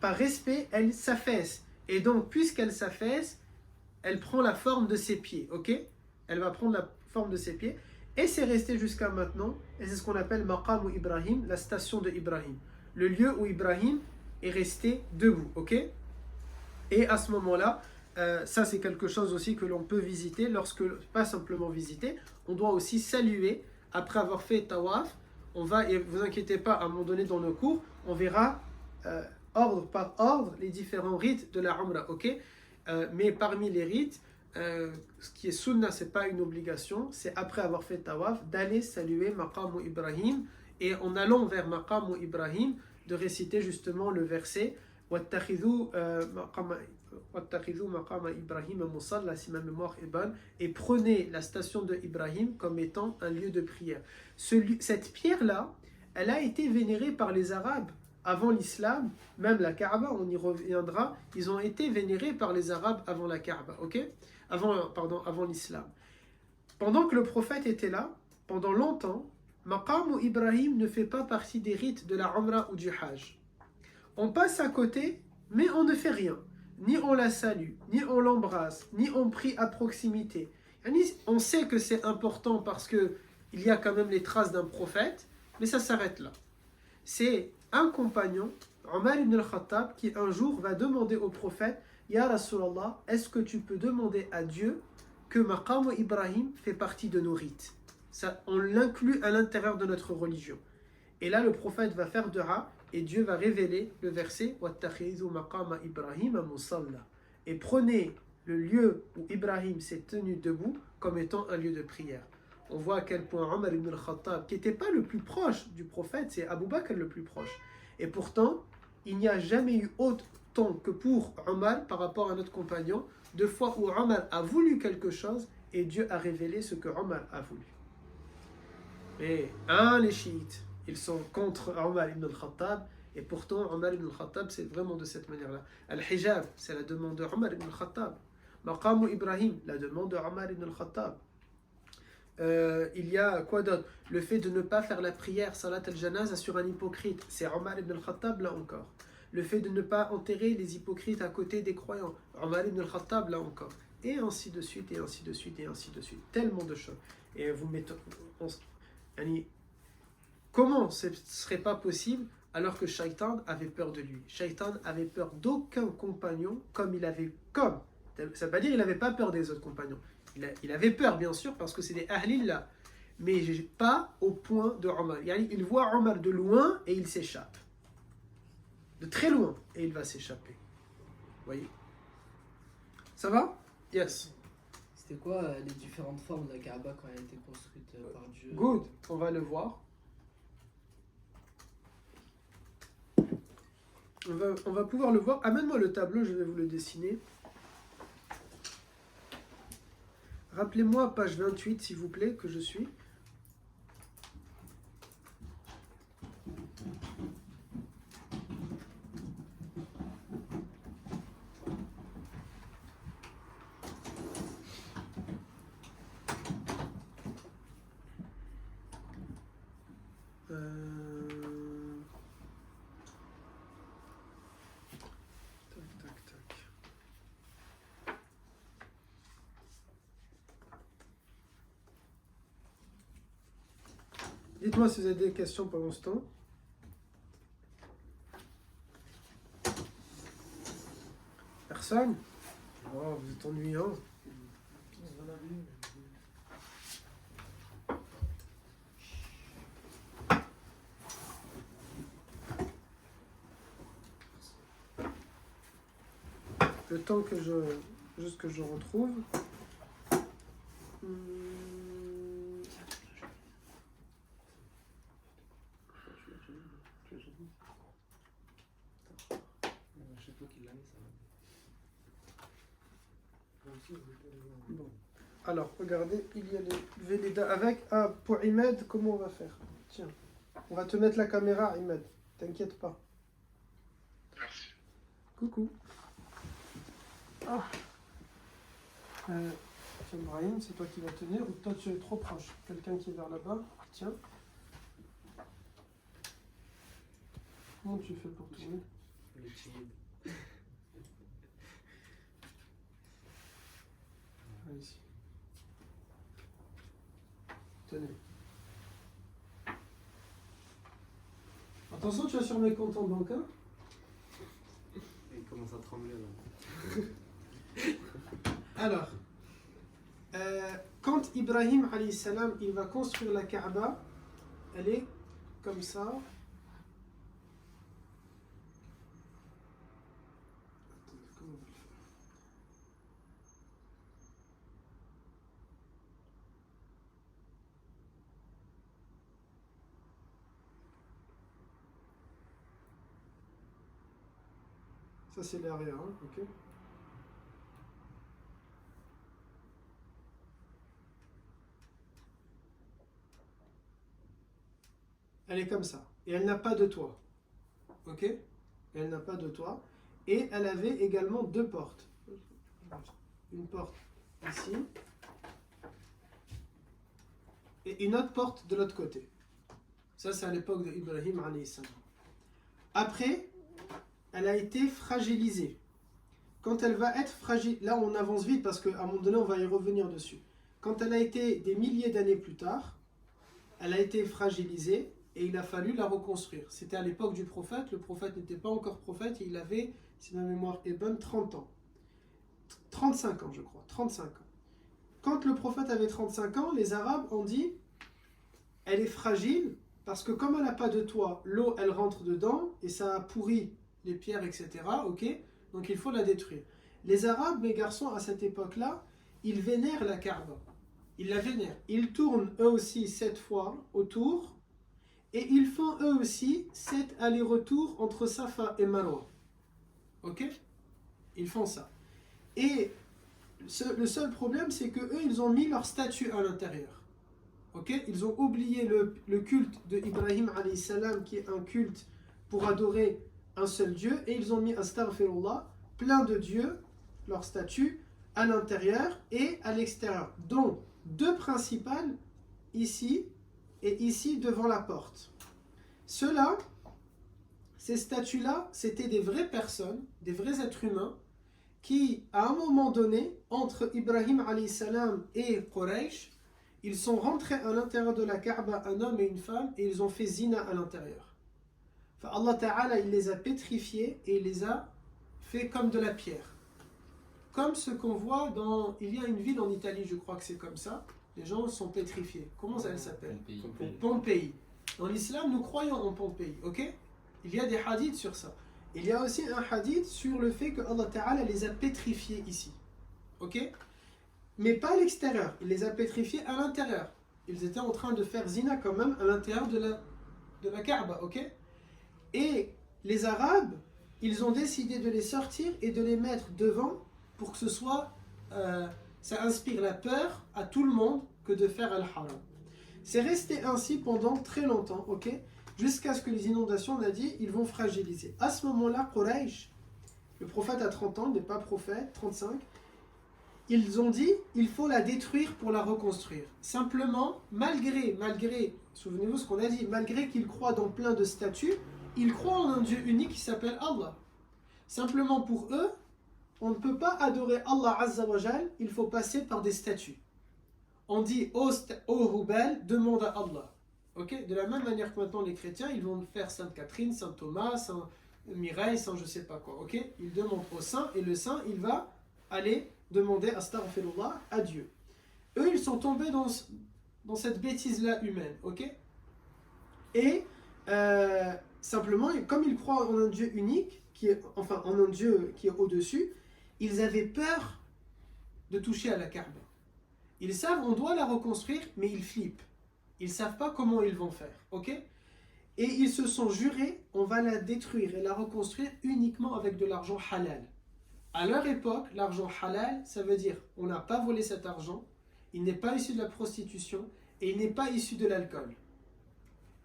[SPEAKER 1] par respect, elle s'affaisse. Et donc, puisqu'elle s'affaisse, elle prend la forme de ses pieds, ok? Elle va prendre la forme de ses pieds. Et c'est resté jusqu'à maintenant. Et c'est ce qu'on appelle Maqam Ibrahim, la station de Ibrahim. Le lieu où Ibrahim est resté debout, ok? Et à ce moment-là, ça c'est quelque chose aussi que l'on peut visiter. Lorsque, pas simplement visiter, on doit aussi saluer. Après avoir fait tawaf, on va, et vous inquiétez pas, à un moment donné dans nos cours, on verra ordre par ordre les différents rites de la Umrah, ok? Mais parmi les rites, ce qui est sunna, c'est pas une obligation, c'est après avoir fait tawaf, d'aller saluer Maqam Ibrahim, et en allant vers Maqam Ibrahim, de réciter justement le verset وَاتَّخِذُوا مَقَامَ إِبْرَاهِيمَ مُصَلَّى, si ma mémoire est bonne, et prenez la station de Ibrahim comme étant un lieu de prière. Cette pierre-là, elle a été vénérée par les Arabes avant l'islam, même la Kaaba, on y reviendra, ils ont été vénérés par les Arabes avant la Kaaba, ok? Avant l'islam. Pendant que le prophète était là, pendant longtemps, Maqam Ibrahim ne fait pas partie des rites de la Umrah ou du Hajj. On passe à côté, mais on ne fait rien. Ni on la salue, ni on l'embrasse, ni on prie à proximité. On sait que c'est important parce qu'il y a quand même les traces d'un prophète, Mais ça s'arrête là. C'est un compagnon, Omar ibn al-Khattab, qui un jour va demander au prophète, Ya Rasulallah, est-ce que tu peux demander à Dieu que Maqam Ibrahim fait partie de nos rites? Ça, on l'inclut à l'intérieur de notre religion. Et là, le prophète va faire dua et Dieu va révéler le verset Wattakhidhu maqama Ibrahim musalla. Et prenez le lieu où Ibrahim s'est tenu debout comme étant un lieu de prière. On voit à quel point Omar ibn al-Khattab, qui n'était pas le plus proche du prophète, c'est Abu Bakr le plus proche. Et pourtant, il n'y a jamais eu autant que pour Omar par rapport à notre compagnon, de fois où Omar a voulu quelque chose et Dieu a révélé ce que Omar a voulu. Et les chiites, ils sont contre Omar ibn al-Khattab, et pourtant Omar ibn al-Khattab, c'est vraiment de cette manière-là. Al-Hijab, c'est la demande de Omar ibn al-Khattab. Maqam Ibrahim, la demande de Omar ibn al-Khattab. Il y a quoi d'autre? Le fait de ne pas faire la prière Salat al-Janaza sur un hypocrite, c'est Omar ibn al-Khattab là encore. Le fait de ne pas enterrer les hypocrites à côté des croyants, Omar ibn al-Khattab là encore. Et ainsi de suite, et ainsi de suite, et ainsi de suite. Tellement de choses. Et vous mettez... Comment ce ne serait pas possible alors que Shaitan avait peur de lui? Shaitan avait peur d'aucun compagnon comme il avait... Ça ne veut pas dire qu'il n'avait pas peur des autres compagnons. Il avait peur, bien sûr, parce que c'est des Ahlillah. Mais pas au point de Omar. Il voit Omar de loin et il s'échappe. De très loin. Et il va s'échapper. Vous voyez? Ça va? Yes.
[SPEAKER 5] C'était quoi les différentes formes de la Kaaba quand elle a été construite par Dieu?
[SPEAKER 1] Good. On va le voir. On va pouvoir le voir. Amène-moi le tableau, je vais vous le dessiner. Rappelez-moi, page 28, s'il vous plaît, que je suis. Dites-moi si vous avez des questions pendant ce temps. Personne? Oh, vous êtes ennuyant. Le temps que juste que je retrouve. Bon. Alors, regardez, il y a les Véleda avec. Ah, pour Imed, comment on va faire? Tiens, on va te mettre la caméra, Imed. T'inquiète pas.
[SPEAKER 6] Merci.
[SPEAKER 1] Coucou. Ah. Tiens, Brahim, c'est toi qui vas tenir ou toi tu es trop proche? Quelqu'un qui est vers là-bas. Tiens. Comment tu fais pour tourner?
[SPEAKER 2] Le timide.
[SPEAKER 1] Ici. Tenez. Attention, tu vas sur mes comptes en banque, hein?
[SPEAKER 2] Il commence à trembler là.
[SPEAKER 1] Alors, quand Ibrahim alayhi salam, il va construire la Kaaba, elle est comme ça. Ça c'est l'arrière, hein, ok. Elle est comme ça. Et elle n'a pas de toit. Ok? Et elle n'a pas de toit. Et elle avait également deux portes. Une porte ici. Et une autre porte de l'autre côté. Ça c'est à l'époque d'Ibrahim alayhi salam. Après, elle a été fragilisée. Quand elle va être fragile, là on avance vite parce qu'à un moment donné on va y revenir dessus. Quand elle a été des milliers d'années plus tard, elle a été fragilisée et il a fallu la reconstruire. C'était à l'époque du prophète, le prophète n'était pas encore prophète, et il avait, si ma mémoire est bonne, 30 ans. 35 ans, je crois, 35 ans. Quand le prophète avait 35 ans, les Arabes ont dit, elle est fragile, parce que comme elle n'a pas de toit, l'eau, elle rentre dedans, et ça pourrit les pierres, etc., ok? Donc il faut la détruire. Les Arabes, mes garçons, à cette époque-là, ils vénèrent la Kaaba. Ils la vénèrent. Ils tournent eux aussi 7 fois autour, et ils font eux aussi 7 allers-retours entre Safa et Marwa. Ok? Ils font ça. Et le seul problème, c'est que eux, ils ont mis leur statue à l'intérieur. Ok? Ils ont oublié le culte de Ibrahim alayhi salam, qui est un culte pour adorer un seul Dieu, et ils ont mis astaghfirullah, plein de dieux, leur statue, à l'intérieur et à l'extérieur, dont 2 principales ici et ici devant la porte. Ceux-là, ces statues-là, c'était des vraies personnes, des vrais êtres humains qui, à un moment donné, entre Ibrahim alayhi salam et Quraysh, ils sont rentrés à l'intérieur de la Kaaba, un homme et une femme, et ils ont fait zina à l'intérieur. Enfin, Allah Ta'ala, il les a pétrifiés et il les a fait comme de la pierre. Comme ce qu'on voit dans... Il y a une ville en Italie, je crois que c'est comme ça. Les gens sont pétrifiés. Comment ça s'appelle? Pompéi. Dans l'islam, nous croyons en Pompéi, ok? Il y a des hadiths sur ça. Il y a aussi un hadith sur le fait que Allah Ta'ala les a pétrifiés ici. Ok? Mais pas à l'extérieur. Il les a pétrifiés à l'intérieur. Ils étaient en train de faire zina quand même à l'intérieur de la Kaaba, ok? Et les Arabes, ils ont décidé de les sortir et de les mettre devant pour que ce soit, ça inspire la peur à tout le monde que de faire al-haram. C'est resté ainsi pendant très longtemps, ok? Jusqu'à ce que les inondations, on a dit, ils vont fragiliser. À ce moment-là, Quraysh, le prophète a 30 ans, il n'est pas prophète, 35, ils ont dit, il faut la détruire pour la reconstruire. Simplement, malgré, souvenez-vous ce qu'on a dit, malgré qu'ils croient dans plein de statues, ils croient en un Dieu unique qui s'appelle Allah. Simplement pour eux, on ne peut pas adorer Allah Azza wa Jal, il faut passer par des statues. On dit, ô Hubal, demande à Allah. Okay? De la même manière que maintenant les chrétiens, ils vont faire Sainte Catherine, Saint Thomas, Saint Mireille, Saint je sais pas quoi. Okay? Ils demandent au saint, et le saint, il va aller demander astaghfirullah à Dieu. Eux, ils sont tombés dans cette bêtise-là humaine. Okay? Et simplement, comme ils croient en un Dieu unique, en un Dieu qui est au-dessus, ils avaient peur de toucher à la Kaaba. Ils savent, on doit la reconstruire, mais ils flippent. Ils ne savent pas comment ils vont faire. Ok? Et ils se sont jurés, on va la détruire et la reconstruire uniquement avec de l'argent halal. À leur époque, l'argent halal, ça veut dire on n'a pas volé cet argent, il n'est pas issu de la prostitution et il n'est pas issu de l'alcool.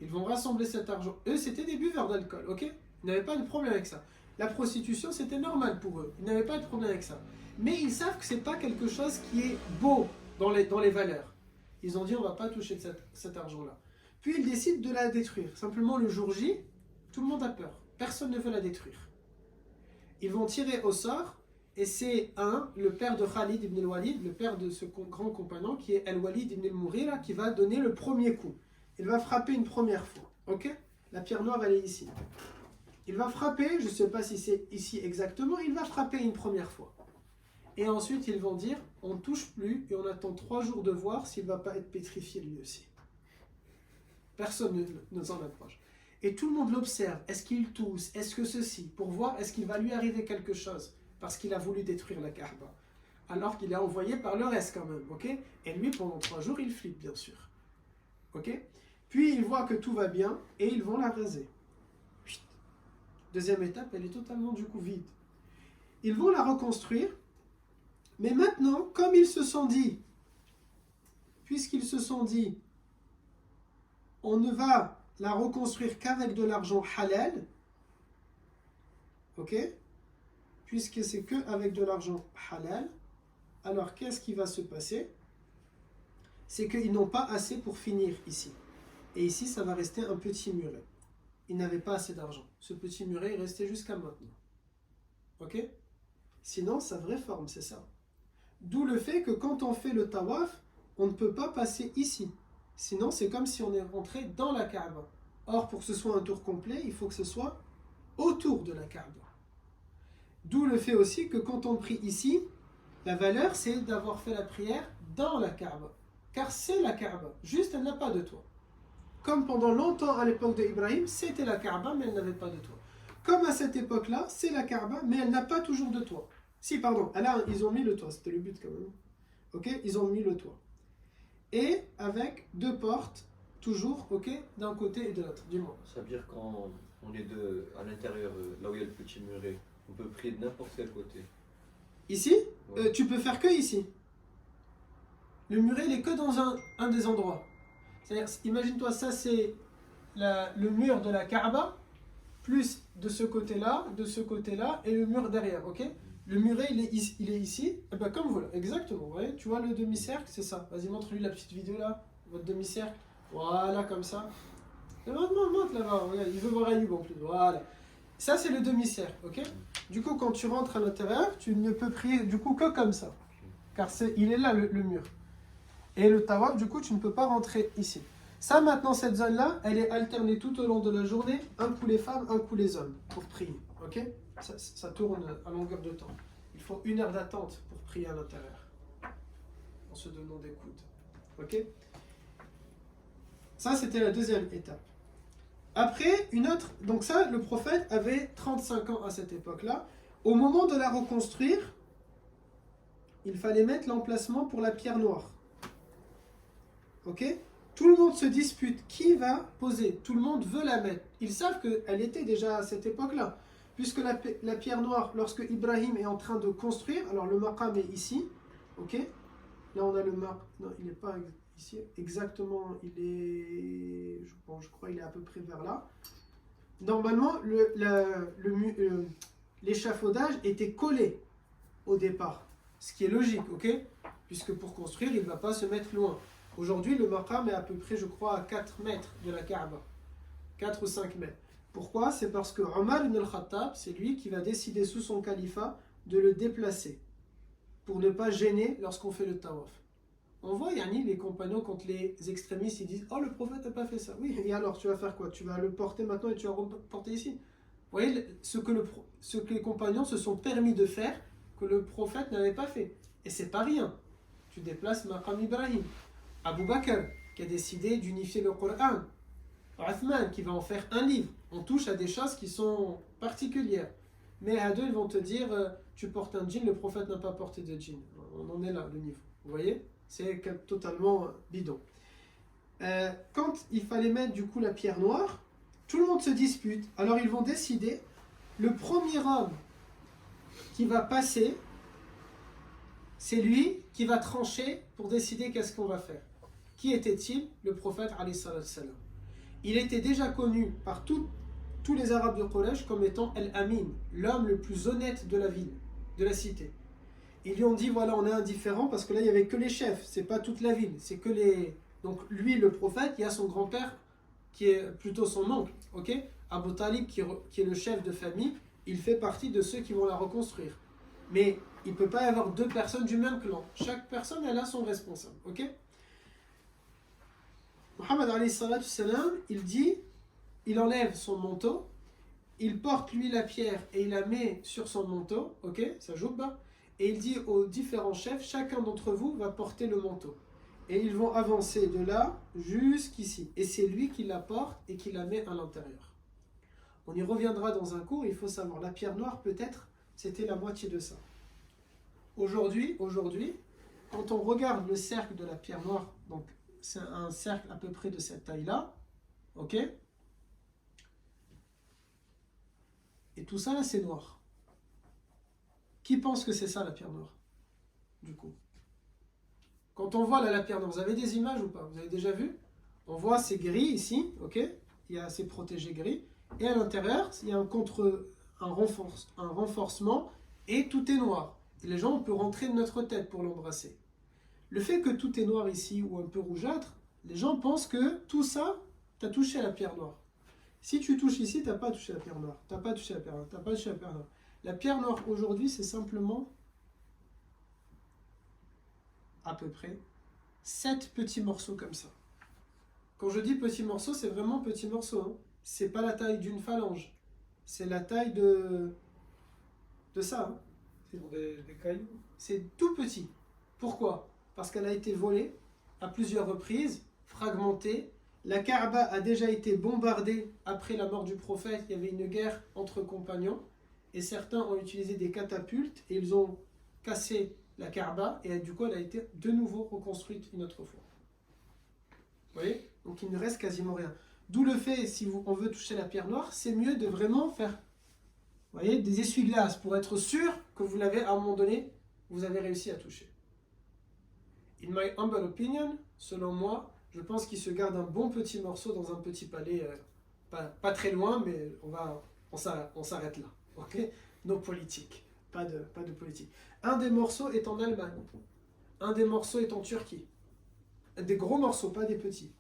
[SPEAKER 1] Ils vont rassembler cet argent. Eux, c'était des buveurs d'alcool, ok? Ils n'avaient pas de problème avec ça. La prostitution, c'était normal pour eux. Ils n'avaient pas de problème avec ça. Mais ils savent que ce n'est pas quelque chose qui est beau dans les valeurs. Ils ont dit, on ne va pas toucher cet argent-là. Puis ils décident de la détruire. Simplement, le jour J, tout le monde a peur. Personne ne veut la détruire. Ils vont tirer au sort, et c'est le père de Khalid ibn al-Walid, le père de ce grand compagnon, qui est al-Walid ibn al-Mughira, qui va donner le premier coup. Il va frapper une première fois. Ok? La pierre noire, elle est ici. Il va frapper, je ne sais pas si c'est ici exactement, il va frapper une première fois. Et ensuite, ils vont dire, on ne touche plus et on attend 3 jours de voir s'il ne va pas être pétrifié lui aussi. Personne ne s'en approche. Et tout le monde l'observe. Est-ce qu'il tousse? Est-ce que ceci? Pour voir, est-ce qu'il va lui arriver quelque chose? Parce qu'il a voulu détruire la Kaaba. Alors qu'il est envoyé par le reste quand même. Okay? Et lui, pendant 3 jours, il flippe, bien sûr. Okay? Puis, il voit que tout va bien et ils vont la raser. Deuxième étape, elle est totalement du coup vide. Ils vont la reconstruire. Mais maintenant, comme ils se sont dit, puisqu'ils se sont dit, on ne va la reconstruire qu'avec de l'argent halal, ok? Puisque c'est que avec de l'argent halal, alors qu'est-ce qui va se passer? C'est qu'ils n'ont pas assez pour finir ici. Et ici, ça va rester un petit muret. Ils n'avaient pas assez d'argent. Ce petit muret est resté jusqu'à maintenant. Ok? Sinon, sa vraie forme, c'est ça. D'où le fait que quand on fait le tawaf, on ne peut pas passer ici. Sinon, c'est comme si on est rentré dans la Kaaba. Or, pour que ce soit un tour complet, il faut que ce soit autour de la Kaaba. D'où le fait aussi que quand on prie ici, la valeur c'est d'avoir fait la prière dans la Kaaba. Car c'est la Kaaba, juste elle n'a pas de toit. Comme pendant longtemps à l'époque d'Ibrahim, c'était la Kaaba mais elle n'avait pas de toit. Comme à cette époque-là, c'est la Kaaba mais elle n'a pas toujours de toit. Si, pardon, là ils ont mis le toit, c'était le but quand même. Ok, ils ont mis le toit. Et avec deux portes, toujours, ok, d'un côté et de l'autre, du moins.
[SPEAKER 4] Ça veut dire quand on est à l'intérieur, là où il y a le petit muret, on peut prier de n'importe quel côté.
[SPEAKER 1] Ici,
[SPEAKER 4] Ouais.
[SPEAKER 1] tu peux faire que ici. Le muret, il est que dans un des endroits. C'est-à-dire, imagine-toi, ça c'est le mur de la Kaaba, plus de ce côté-là, et le mur derrière, ok? Le muret, il est ici, et ben comme voilà, exactement, vous voyez? Tu vois le demi-cercle, c'est ça. Vas-y, montre-lui la petite vidéo là, votre demi-cercle. Voilà, comme ça. Et monte là-bas, regarde, il veut voir Ayoub en plus, voilà. Ça, c'est le demi-cercle, ok? Du coup, quand tu rentres à l'intérieur, tu ne peux prier du coup que comme ça. Car il est là, le mur. Et le tawaf, du coup, tu ne peux pas rentrer ici. Ça, maintenant, cette zone-là, elle est alternée tout au long de la journée. Un coup les femmes, un coup les hommes, pour prier, ok? Ça tourne à longueur de temps. Il faut 1 heure d'attente pour prier à l'intérieur. En se donnant des coudes, ok? Ça, c'était la deuxième étape. Après, une autre... Donc ça, le prophète avait 35 ans à cette époque-là. Au moment de la reconstruire, il fallait mettre l'emplacement pour la pierre noire. Ok? Tout le monde se dispute. Qui va poser? Tout le monde veut la mettre. Ils savent qu'elle était déjà à cette époque-là. Puisque la pierre noire, lorsque Ibrahim est en train de construire, alors le maqam est ici. Ok? Là, on a le maqam. Non, il n'est pas ici. Exactement, il est... je crois qu'il est à peu près vers là. Normalement, l'échafaudage était collé au départ. Ce qui est logique, ok? Puisque pour construire, il ne va pas se mettre loin. Aujourd'hui, le maqam est à peu près, je crois, à 4 mètres de la Kaaba. 4 ou 5 mètres. Pourquoi? C'est parce que Omar ibn al-Khattab, c'est lui qui va décider sous son califat de le déplacer pour ne pas gêner lorsqu'on fait le tawaf. On voit, Yanni, les compagnons, quand les extrémistes ils disent « Oh, le prophète n'a pas fait ça. » Oui, et alors, tu vas faire quoi? Tu vas le porter maintenant et tu vas le porter ici. Vous voyez ce que les compagnons se sont permis de faire que le prophète n'avait pas fait. Et c'est pas rien. Tu déplaces Maqam Ibrahim. Abu Bakr, qui a décidé d'unifier le Coran. Uthman, qui va en faire un livre. On touche à des choses qui sont particulières. Mais à deux, ils vont te dire tu portes un djinn, le prophète n'a pas porté de djinn. On en est là, le niveau. Vous voyez? C'est totalement bidon. Quand il fallait mettre du coup la pierre noire, tout le monde se dispute. Alors ils vont décider, le premier homme qui va passer, c'est lui qui va trancher pour décider qu'est-ce qu'on va faire. Qui était-il? Le prophète alayhi salatu wassalam. Il était déjà connu par tous les Arabes de Quraysh comme étant Al-Amin, l'homme le plus honnête de la ville, de la cité. Ils lui ont dit voilà, on est indifférent parce que là il n'y avait que les chefs, c'est pas toute la ville, c'est que les. Donc lui, le prophète, il y a son grand-père qui est plutôt son oncle, ok? Abu Talib qui est le chef de famille, il fait partie de ceux qui vont la reconstruire. Mais il ne peut pas y avoir deux personnes du même clan. Chaque personne, elle a son responsable, ok? Muhammad alayhi salatu salam, il dit, il enlève son manteau, il porte lui la pierre et il la met sur son manteau, ok? Sa joubba. Et il dit aux différents chefs, chacun d'entre vous va porter le manteau. Et ils vont avancer de là jusqu'ici. Et c'est lui qui la porte et qui la met à l'intérieur. On y reviendra dans un cours, il faut savoir. La pierre noire, peut-être, c'était la moitié de ça. Aujourd'hui, quand on regarde le cercle de la pierre noire, donc c'est un cercle à peu près de cette taille-là, ok? Et tout ça là, c'est noir. Qui pense que c'est ça la pierre noire? Du coup. Quand on voit là, la pierre noire, vous avez des images ou pas? Vous avez déjà vu? On voit c'est gris ici, ok? Il y a ces protégés gris. Et à l'intérieur, il y a un renforcement et tout est noir. Et les gens, on peut rentrer de notre tête pour l'embrasser. Le fait que tout est noir ici ou un peu rougeâtre, les gens pensent que tout ça, tu as touché à la pierre noire. Si tu touches ici, tu n'as pas touché à la pierre noire. Tu n'as pas touché à la pierre noire. Tu n'as pas touché à la pierre noire. La pierre noire aujourd'hui, c'est simplement à peu près 7 petits morceaux comme ça. Quand je dis petit morceau, c'est vraiment petit morceau. Hein. C'est pas la taille d'une phalange. C'est la taille de ça. Hein.
[SPEAKER 5] Pour des cailloux.
[SPEAKER 1] C'est tout petit. Pourquoi? Parce qu'elle a été volée à plusieurs reprises, fragmentée. La Kaaba a déjà été bombardée après la mort du prophète. Il y avait une guerre entre compagnons. Et certains ont utilisé des catapultes et ils ont cassé la Kaaba. Et du coup, elle a été de nouveau reconstruite une autre fois. Vous voyez? Donc il ne reste quasiment rien. D'où le fait, si on veut toucher la pierre noire, c'est mieux de vraiment faire, vous voyez, des essuie-glaces pour être sûr que vous l'avez à un moment donné, vous avez réussi à toucher. In my humble opinion, selon moi, je pense qu'il se garde un bon petit morceau dans un petit palais, pas très loin, mais on s'arrête là. Ok? Non politique, pas de politique. Un des morceaux est en Allemagne, un des morceaux est en Turquie. Des gros morceaux, pas des petits.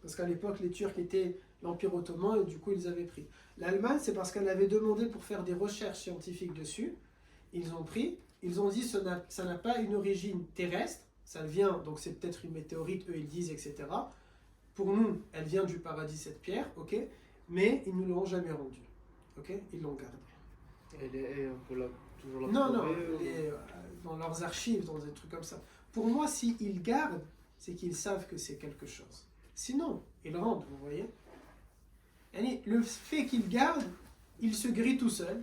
[SPEAKER 1] Parce qu'à l'époque, les Turcs étaient l'Empire ottoman et du coup, ils avaient pris. L'Allemagne, c'est parce qu'elle avait demandé pour faire des recherches scientifiques dessus. Ils ont pris, ils ont dit ça n'a pas une origine terrestre, ça vient, donc c'est peut-être une météorite, eux ils disent, etc. Pour nous, elle vient du paradis, cette pierre, ok, mais ils ne nous l'ont jamais rendue. Ok, ils l'ont gardée.
[SPEAKER 2] Et on peut toujours la
[SPEAKER 1] Non,
[SPEAKER 2] trouver,
[SPEAKER 1] dans leurs archives, dans des trucs comme ça. Pour moi, s'ils gardent, c'est qu'ils savent que c'est quelque chose. Sinon, ils rendent, vous voyez. Et le fait qu'ils gardent, il se grille tout seul.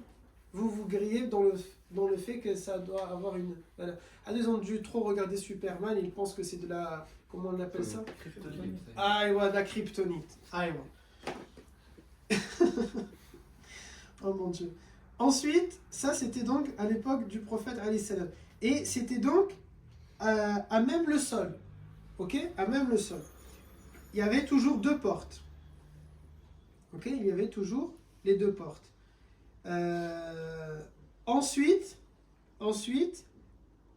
[SPEAKER 1] Vous vous grillez dans le fait que ça doit avoir une... Voilà. Ils ont dû trop regarder Superman, ils pensent que c'est de la... Comment on appelle ça?
[SPEAKER 4] Kryptonite.
[SPEAKER 1] Ah, ouais, de la kryptonite. Ah, ouais. Oh mon Dieu. Ensuite, ça c'était donc à l'époque du prophète alayhi salam. Et c'était donc à même le sol. Ok? À même le sol. Il y avait toujours deux portes. Ok? Il y avait toujours les deux portes. Ensuite,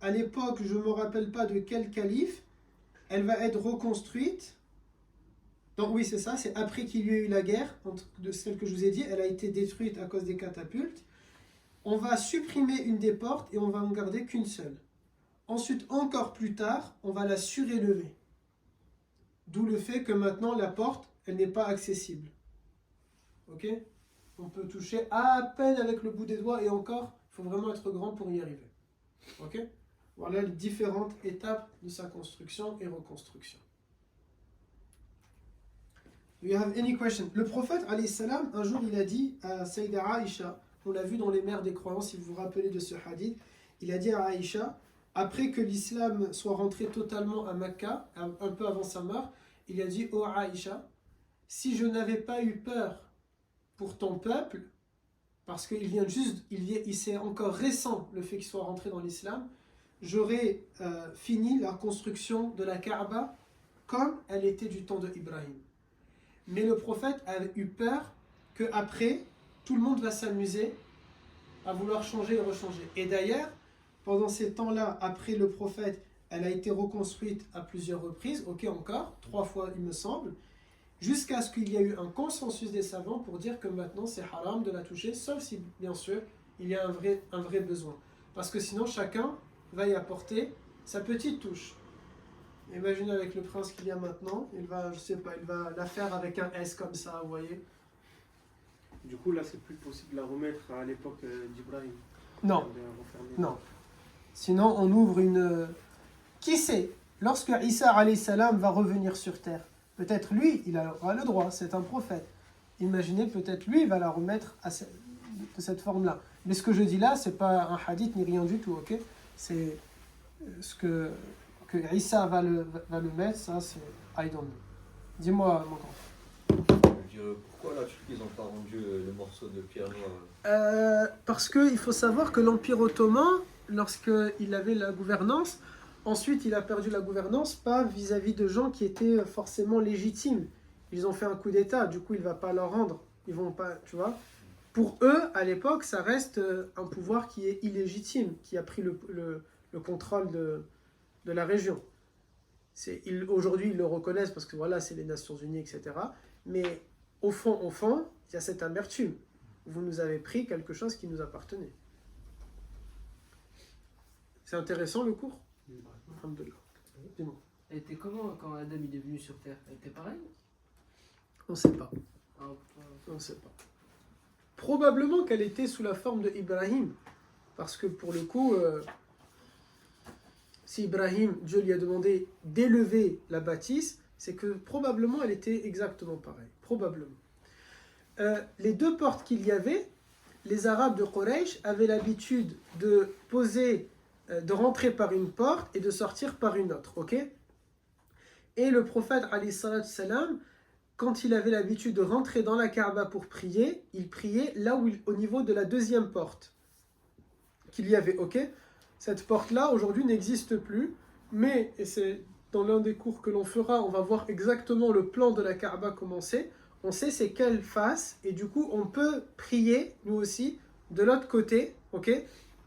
[SPEAKER 1] à l'époque, je ne me rappelle pas de quel calife, elle va être reconstruite. Donc oui, c'est ça, c'est après qu'il y ait eu la guerre, de celle que je vous ai dit, elle a été détruite à cause des catapultes. On va supprimer une des portes et on va en garder qu'une seule. Ensuite, encore plus tard, on va la surélever. D'où le fait que maintenant, la porte, elle n'est pas accessible. Ok? On peut toucher à peine avec le bout des doigts et encore, il faut vraiment être grand pour y arriver. Ok? Voilà les différentes étapes de sa construction et reconstruction. Do you have any question? Le prophète, alayhi salam, un jour, il a dit à Sayyida Aïcha, on l'a vu dans les mers des croyants, si vous vous rappelez de ce hadith, il a dit à Aïcha, après que l'islam soit rentré totalement à Mecca, un peu avant sa mort, il a dit, oh Aïcha, si je n'avais pas eu peur pour ton peuple, parce qu'il vient juste, c'est encore récent le fait qu'il soit rentré dans l'islam, j'aurais fini la construction de la Kaaba comme elle était du temps de Ibrahim. Mais le prophète a eu peur qu'après, tout le monde va s'amuser à vouloir changer et rechanger. Et d'ailleurs, pendant ces temps-là, après le prophète, elle a été reconstruite à plusieurs reprises, ok encore, 3 fois il me semble, jusqu'à ce qu'il y ait eu un consensus des savants pour dire que maintenant c'est haram de la toucher, sauf si, bien sûr, il y a un vrai besoin. Parce que sinon, chacun va y apporter sa petite touche. Imaginez avec le prince qu'il y a maintenant, il va, je sais pas, il va la faire avec un S comme ça, vous voyez.
[SPEAKER 2] Du coup, là, c'est plus possible de la remettre à l'époque d'Ibrahim.
[SPEAKER 1] Non, non. Sinon, on ouvre une... Qui sait? Lorsque Isa alayhi salam va revenir sur terre, peut-être lui, il aura le droit, c'est un prophète. Imaginez, peut-être lui, il va la remettre de cette forme-là. Mais ce que je dis là, c'est pas un hadith ni rien du tout, ok? C'est ce que Isa va le mettre, ça c'est I don't know. Dis-moi, mon grand.
[SPEAKER 4] Pourquoi la Turquie, ils n'ont pas rendu le morceau de pierre noire?
[SPEAKER 1] Parce qu'il faut savoir que l'Empire ottoman, lorsqu'il avait la gouvernance, ensuite il a perdu la gouvernance, pas vis-à-vis de gens qui étaient forcément légitimes. Ils ont fait un coup d'État, du coup il ne va pas leur rendre. Ils vont pas, tu vois. Pour eux, à l'époque, ça reste un pouvoir qui est illégitime, qui a pris le contrôle de la région. Aujourd'hui, ils le reconnaissent parce que voilà, c'est les Nations Unies, etc. Mais au fond, il y a cette amertume. Vous nous avez pris quelque chose qui nous appartenait. C'est intéressant le cours? Alhamdulillah. Dis-moi.
[SPEAKER 5] Elle était comment quand Adam il est venu sur Terre? Elle était pareille?
[SPEAKER 1] On ne sait pas.
[SPEAKER 5] Ah,
[SPEAKER 1] On ne sait pas. Probablement qu'elle était sous la forme de Ibrahim. Parce que pour le coup, si Ibrahim, Dieu lui a demandé d'élever la bâtisse, c'est que probablement elle était exactement pareille. Probablement. Les deux portes qu'il y avait, les Arabes de Quraysh avaient l'habitude de de rentrer par une porte et de sortir par une autre. Ok? Et le prophète, alayhi salatu salam, quand il avait l'habitude de rentrer dans la Kaaba pour prier, il priait là où au niveau de la deuxième porte qu'il y avait. Ok? Cette porte-là, aujourd'hui, n'existe plus. Mais, et c'est dans l'un des cours que l'on fera, on va voir exactement le plan de la Kaaba commencer. On sait c'est quelle face, et du coup, on peut prier, nous aussi, de l'autre côté, ok,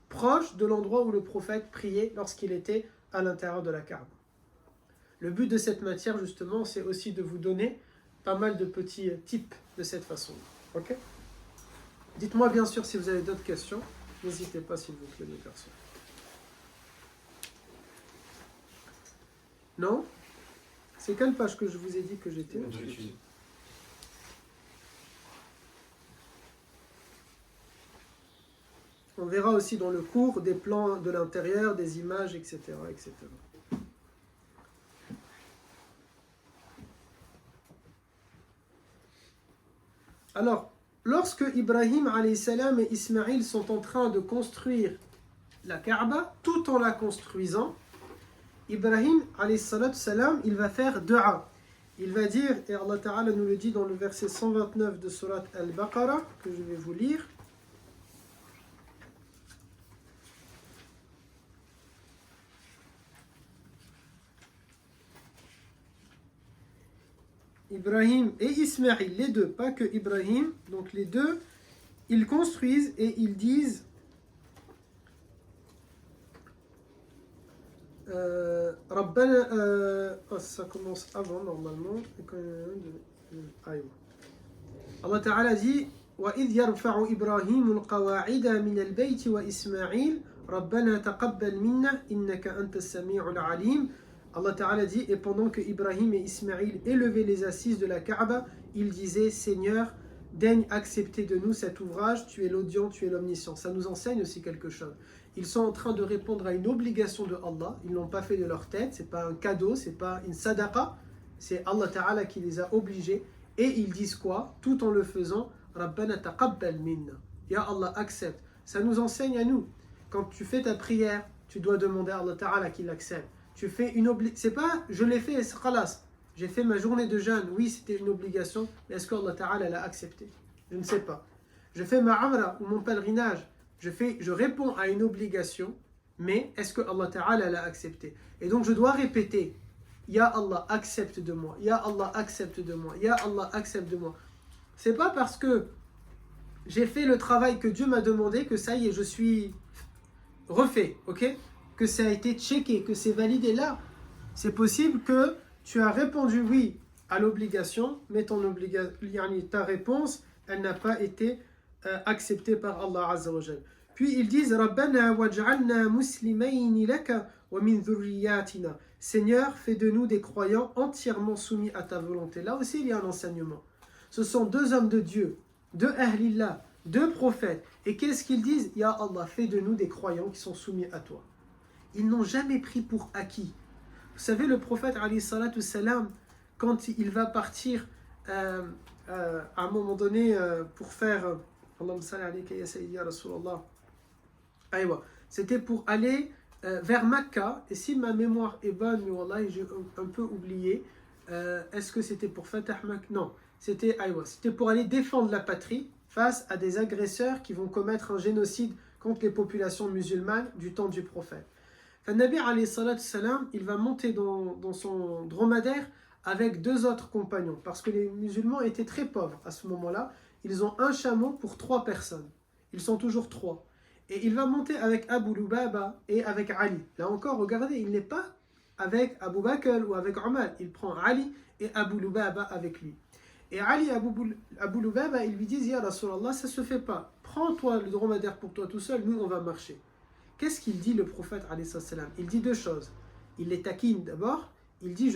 [SPEAKER 1] proche de l'endroit où le prophète priait lorsqu'il était à l'intérieur de la Kaaba. Le but de cette matière, justement, c'est aussi de vous donner pas mal de petits tips de cette façon. Ok? Dites-moi bien sûr si vous avez d'autres questions. N'hésitez pas, s'il vous plaît, mes garçons. Non? C'est quelle page que je vous ai dit que j'étais? On verra aussi dans le cours des plans de l'intérieur, des images, etc., etc. Alors, lorsque Ibrahim alayhi salam et Ismaïl sont en train de construire la Kaaba, tout en la construisant, Ibrahim alayhi salam, il va faire dua. Il va dire, et Allah Ta'ala nous le dit dans le verset 129 de Surat Al-Baqarah, que je vais vous lire. Ibrahim et Ismaïl, les deux, pas que Ibrahim, donc les deux, ils construisent et ils disent Rabbana, ça commence avant normalement. Allah Ta'ala dit وَإِذْ يَرْفَعُ إِبْرَاهِيمُ الْقَوَاعِدَ مِنَ الْبَيْتِ وَإِسْمَاعِيلُ رَبَّنَا تَقَبَّلْ مِنَّا إِنَّكَ أَنْتَ السَّمِيعُ الْعَلِيمُ. Allah Ta'ala dit, et pendant que Ibrahim et Ismaïl élevaient les assises de la Kaaba, ils disaient, Seigneur, daigne accepter de nous cet ouvrage, tu es l'audient, tu es l'omniscient. Ça nous enseigne aussi quelque chose. Ils sont en train de répondre à une obligation de Allah, ils ne l'ont pas fait de leur tête, c'est pas un cadeau, c'est pas une sadaqa, c'est Allah Ta'ala qui les a obligés, et ils disent quoi? Tout en le faisant, Rabbana taqabbal minna. Ya Allah, accepte. Ça nous enseigne à nous. Quand tu fais ta prière, tu dois demander à Allah Ta'ala qu'il l'accepte. Tu fais une obligation. C'est pas je l'ai fait et c'est khalas. J'ai fait ma journée de jeûne. Oui, c'était une obligation. Mais est-ce que Allah Ta'ala l'a accepté? Je ne sais pas. Je fais ma amra ou mon pèlerinage. Je réponds à une obligation. Mais est-ce que Allah Ta'ala l'a accepté? Et donc je dois répéter Ya Allah, accepte de moi. Ya Allah, accepte de moi. Ya Allah, accepte de moi. C'est pas parce que j'ai fait le travail que Dieu m'a demandé que ça y est, je suis refait. Ok? Que ça a été checké, que c'est validé là. C'est possible que tu as répondu oui à l'obligation, mais ta réponse, elle n'a pas été acceptée par Allah Azza wa Jal. Puis ils disent Rabbana waj'alna muslimayni laka wa min dhurriyyatina. Seigneur, fais de nous des croyants entièrement soumis à ta volonté. Là aussi, il y a un enseignement. Ce sont deux hommes de Dieu, deux ahlillah, deux prophètes. Et qu'est-ce qu'ils disent? Ya Allah, fais de nous des croyants qui sont soumis à toi. Ils n'ont jamais pris pour acquis. Vous savez, le prophète, alayhi salatu salam, quand il va partir à un moment donné pour faire Allahumma salli alayka ya sayyidi ya Rasulallah, c'était pour aller vers Makkah. Et si ma mémoire est bonne, mais wallah, j'ai un peu oublié, est-ce que c'était pour Fatah Makkah? Non, c'était pour aller défendre la patrie face à des agresseurs qui vont commettre un génocide contre les populations musulmanes du temps du prophète. Le Nabi alayhi salatu salam, il va monter dans son dromadaire avec deux autres compagnons, parce que les musulmans étaient très pauvres à ce moment-là. Ils ont un chameau pour 3 personnes. Ils sont toujours 3. Et il va monter avec Abu Lubaba et avec Ali. Là encore, regardez, il n'est pas avec Abu Bakr ou avec Omar. Il prend Ali et Abu Lubaba avec lui. Et Ali et Abu Lubaba, ils lui disent, Ya Rasulallah, ça ne se fait pas. Prends-toi le dromadaire pour toi tout seul, nous on va marcher. Qu'est-ce qu'il dit le prophète alayhi salam? Il dit deux choses. Il les taquine d'abord, il dit,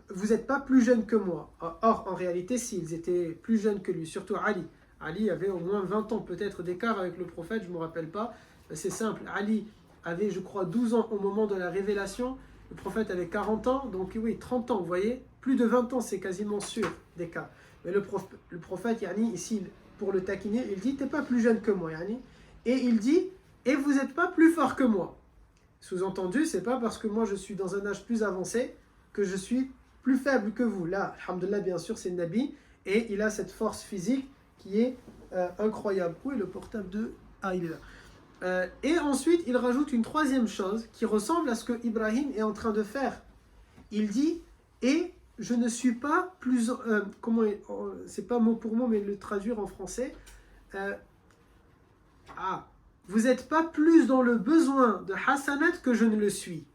[SPEAKER 1] vous n'êtes pas plus jeune que moi. Or, en réalité, s'ils étaient plus jeunes que lui, surtout Ali. Ali avait au moins 20 ans peut-être d'écart avec le prophète, je ne me rappelle pas. C'est simple, Ali avait, je crois, 12 ans au moment de la révélation. Le prophète avait 40 ans, donc oui, 30 ans, vous voyez. Plus de 20 ans, c'est quasiment sûr d'écart. Mais le prophète, yani, ici, pour le taquiner, il dit, t'es pas plus jeune que moi, yani. Et il dit, et vous n'êtes pas plus fort que moi. Sous-entendu, c'est pas parce que moi je suis dans un âge plus avancé que je suis plus faible que vous. Là, alhamdoulilah, bien sûr, c'est le Nabi, et il a cette force physique qui est incroyable. Où est le portable de... Ah, il est là. Et ensuite, il rajoute une troisième chose qui ressemble à ce que Ibrahim est en train de faire. Il dit, et je ne suis pas plus... c'est pas mot pour mot, mais le traduire en français. Vous n'êtes pas plus dans le besoin de hasanat que je ne le suis.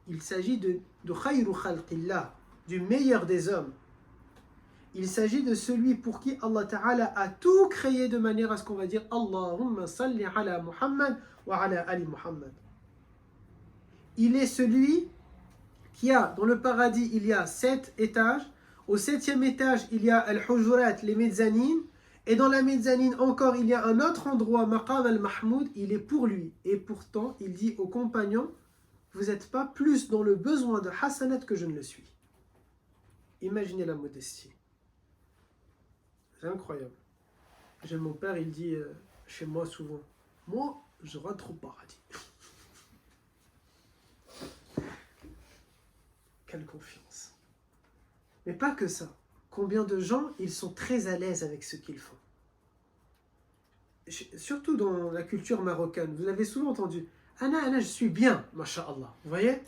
[SPEAKER 1] Il s'agit de khayru khalqillah, du meilleur des hommes. Il s'agit de celui pour qui Allah Ta'ala a tout créé de manière à ce qu'on va dire Allahumma salli ala Muhammad wa ala ali Muhammad. Il est celui qui a, dans le paradis, il y a 7 étages. Au 7e étage, il y a al-hujurat, les mezzanines. Et dans la mezzanine encore, il y a un autre endroit, Maqam al-Mahmoud, il est pour lui. Et pourtant, il dit aux compagnons, vous n'êtes pas plus dans le besoin de hasanat que je ne le suis. Imaginez la modestie. C'est incroyable. J'ai mon père, il dit chez moi souvent, moi, je rentre au paradis. Quelle confiance. Mais pas que ça. Combien de gens, ils sont très à l'aise avec ce qu'ils font. Surtout dans la culture marocaine, vous avez souvent entendu « Ana, je suis bien, masha'Allah ». Vous voyez ?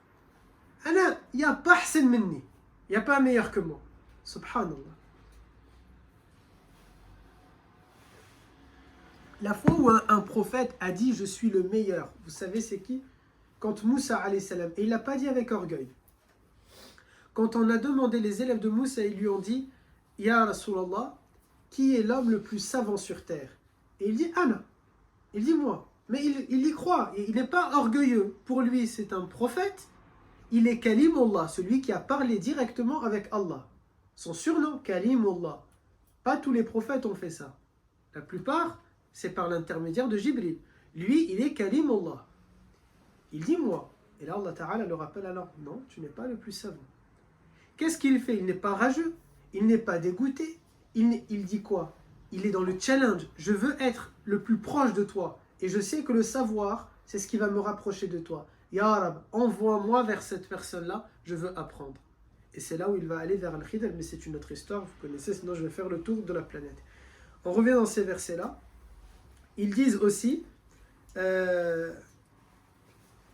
[SPEAKER 1] « Ana, il n'y a pas ahsan minni ». Il n'y a pas meilleur que moi. Subhanallah. La fois où un prophète a dit « Je suis le meilleur », vous savez c'est qui ? Quand Moussa alayhi salam, et il ne l'a pas dit avec orgueil. Quand on a demandé les élèves de Moussa, ils lui ont dit « Ya Rasulallah, qui est l'homme le plus savant sur terre ?» Et il dit « Ana ». Il dit « Moi ». Mais il y croit, il n'est pas orgueilleux. Pour lui, c'est un prophète. Il est Kalimullah, celui qui a parlé directement avec Allah. Son surnom, Kalimullah. Pas tous les prophètes ont fait ça. La plupart, c'est par l'intermédiaire de Jibril. Lui, il est Kalimullah. Il dit « Moi ». Et là, Allah Ta'ala le rappelle alors « Non, tu n'es pas le plus savant ». Qu'est-ce qu'il fait? Il n'est pas rageux, il n'est pas dégoûté. Il dit quoi? Il est dans le challenge. Je veux être le plus proche de toi. Et je sais que le savoir, c'est ce qui va me rapprocher de toi. Ya Rab, envoie-moi vers cette personne-là, je veux apprendre. Et c'est là où il va aller vers Al-Khidr, mais c'est une autre histoire, vous connaissez, sinon je vais faire le tour de la planète. On revient dans ces versets-là. Ils disent aussi,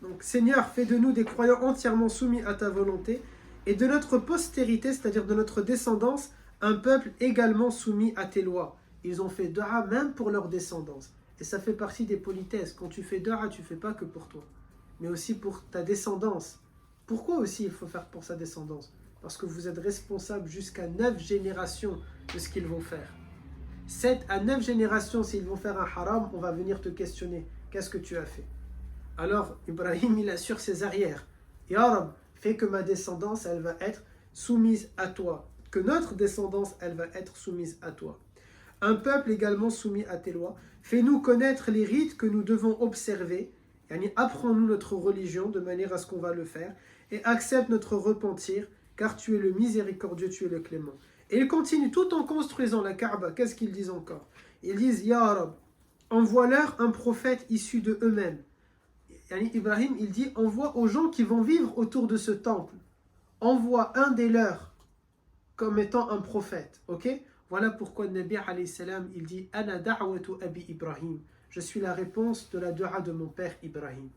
[SPEAKER 1] donc Seigneur, fais de nous des croyants entièrement soumis à ta volonté, et de notre postérité, c'est-à-dire de notre descendance, un peuple également soumis à tes lois. Ils ont fait dua même pour leur descendance. Et ça fait partie des politesses. Quand tu fais dua, tu ne fais pas que pour toi, mais aussi pour ta descendance. Pourquoi aussi il faut faire pour sa descendance? Parce que vous êtes responsable jusqu'à 9 générations de ce qu'ils vont faire. 7 à 9 générations, s'ils vont faire un haram, on va venir te questionner. Qu'est-ce que tu as fait? Alors, Ibrahim, il assure ses arrières. Ya Rab, fais que ma descendance, elle va être soumise à toi. Que notre descendance, elle va être soumise à toi. Un peuple également soumis à tes lois. Fais-nous connaître les rites que nous devons observer. Apprends-nous notre religion de manière à ce qu'on va le faire. Et accepte notre repentir, car tu es le miséricordieux, tu es le clément. Et ils continuent tout en construisant la Kaaba. Qu'est-ce qu'ils disent encore? Ils disent, Ya Rab, envoie-leur un prophète issu de eux-mêmes. Ibrahim, il dit, envoie aux gens qui vont vivre autour de ce temple. Envoie un des leurs comme étant un prophète. Ok? Voilà pourquoi le Nabi alayhi salam, il dit, Ana da'watu abi Ibrahim. Je suis la réponse de la dua de mon père Ibrahim.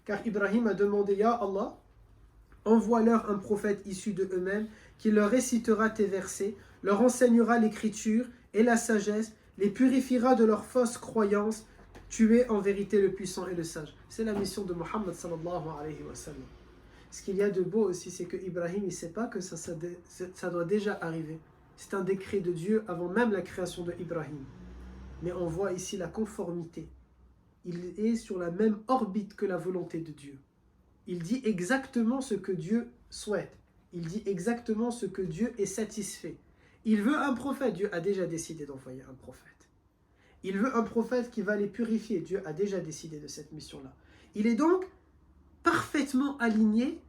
[SPEAKER 1] Car Ibrahim a demandé, Ya Allah, envoie-leur un prophète issu de eux-mêmes qui leur récitera tes versets, leur enseignera l'écriture et la sagesse, les purifiera de leurs fausses croyances. Tu es en vérité le puissant et le sage. C'est la mission de Muhammad sallallahu alayhi wa sallam. Ce qu'il y a de beau aussi, c'est que Ibrahim, il ne sait pas que ça doit déjà arriver. C'est un décret de Dieu avant même la création de Ibrahim. Mais on voit ici la conformité. Il est sur la même orbite que la volonté de Dieu. il dit exactement ce que Dieu souhaite. Il dit exactement ce que Dieu est satisfait. Il veut un prophète, Dieu a déjà décidé d'envoyer un prophète. Il veut un prophète qui va les purifier, Dieu a déjà décidé de cette mission-là. Il est donc parfaitement aligné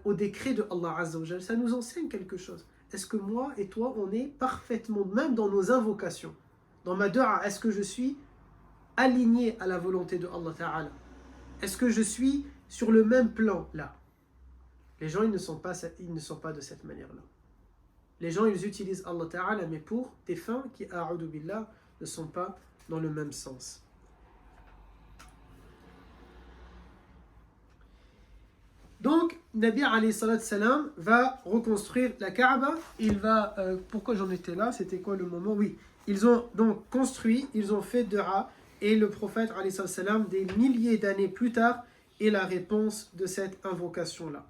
[SPEAKER 1] au décret de Allah Azza wa Jal. Ça nous enseigne quelque chose. Est-ce que moi et toi, on est parfaitement, même dans nos invocations, dans ma dua, est-ce que je suis aligné à la volonté de Allah Ta'ala? Est-ce que je suis sur le même plan là? Les gens, ils ne sont pas de cette manière-là. Les gens, ils utilisent Allah Ta'ala, mais pour des fins qui, a'udhu billah, ne sont pas dans le même sens. Donc, Nabi alayhi salatu salam va reconstruire la Kaaba. Pourquoi j'en étais là? C'était quoi le moment? Oui, ils ont donc construit, ils ont fait dua, et le prophète alayhi salatu salam, des milliers d'années plus tard, est la réponse de cette invocation-là.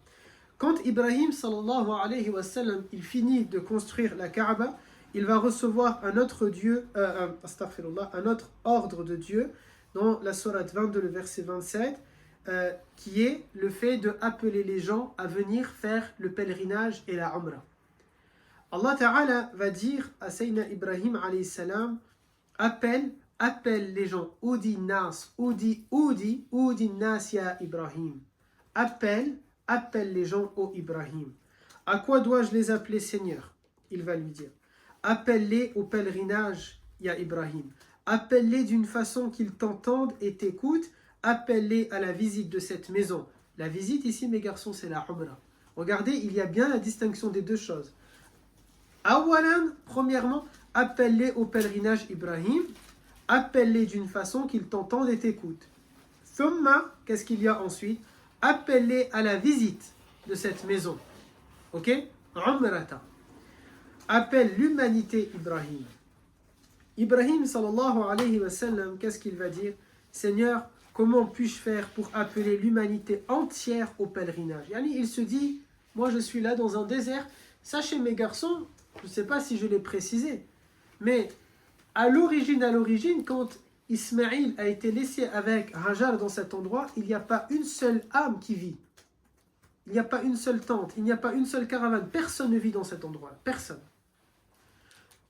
[SPEAKER 1] Quand Ibrahim sallallahu alayhi wa sallam, il finit de construire la Kaaba, il va recevoir un autre ordre de Dieu dans la sourate 22, le verset 27, qui est le fait d'appeler les gens à venir faire le pèlerinage et la Umrah. Allah Ta'ala va dire à Sayyidina Ibrahim alayhi salam, appelle les gens, Oudi nas ya Ibrahim. Appelle les gens, ô Ibrahim. À quoi dois-je les appeler, Seigneur? Il va lui dire. Appelle-les au pèlerinage, ya Ibrahim. Appelle-les d'une façon qu'ils t'entendent et t'écoutent. Appelle-les à la visite de cette maison. La visite ici, mes garçons, c'est la Umrah. Regardez, il y a bien la distinction des deux choses. Awalan, premièrement, appelle-les au pèlerinage Ibrahim. Appelle-les d'une façon qu'ils t'entendent et t'écoutent. Thumma, qu'est-ce qu'il y a ensuite? Appelle-les à la visite de cette maison. Ok? Umrata. Appelle l'humanité Ibrahim. Ibrahim sallallahu alayhi wa sallam, qu'est-ce qu'il va dire? Seigneur, comment puis-je faire pour appeler l'humanité entière au pèlerinage? Yani, il se dit, moi je suis là dans un désert. Sachez mes garçons, je ne sais pas si je l'ai précisé, mais à l'origine, quand Ismaïl a été laissé avec Hajar dans cet endroit, il n'y a pas une seule âme qui vit. Il n'y a pas une seule tente, il n'y a pas une seule caravane. Personne ne vit dans cet endroit. Personne.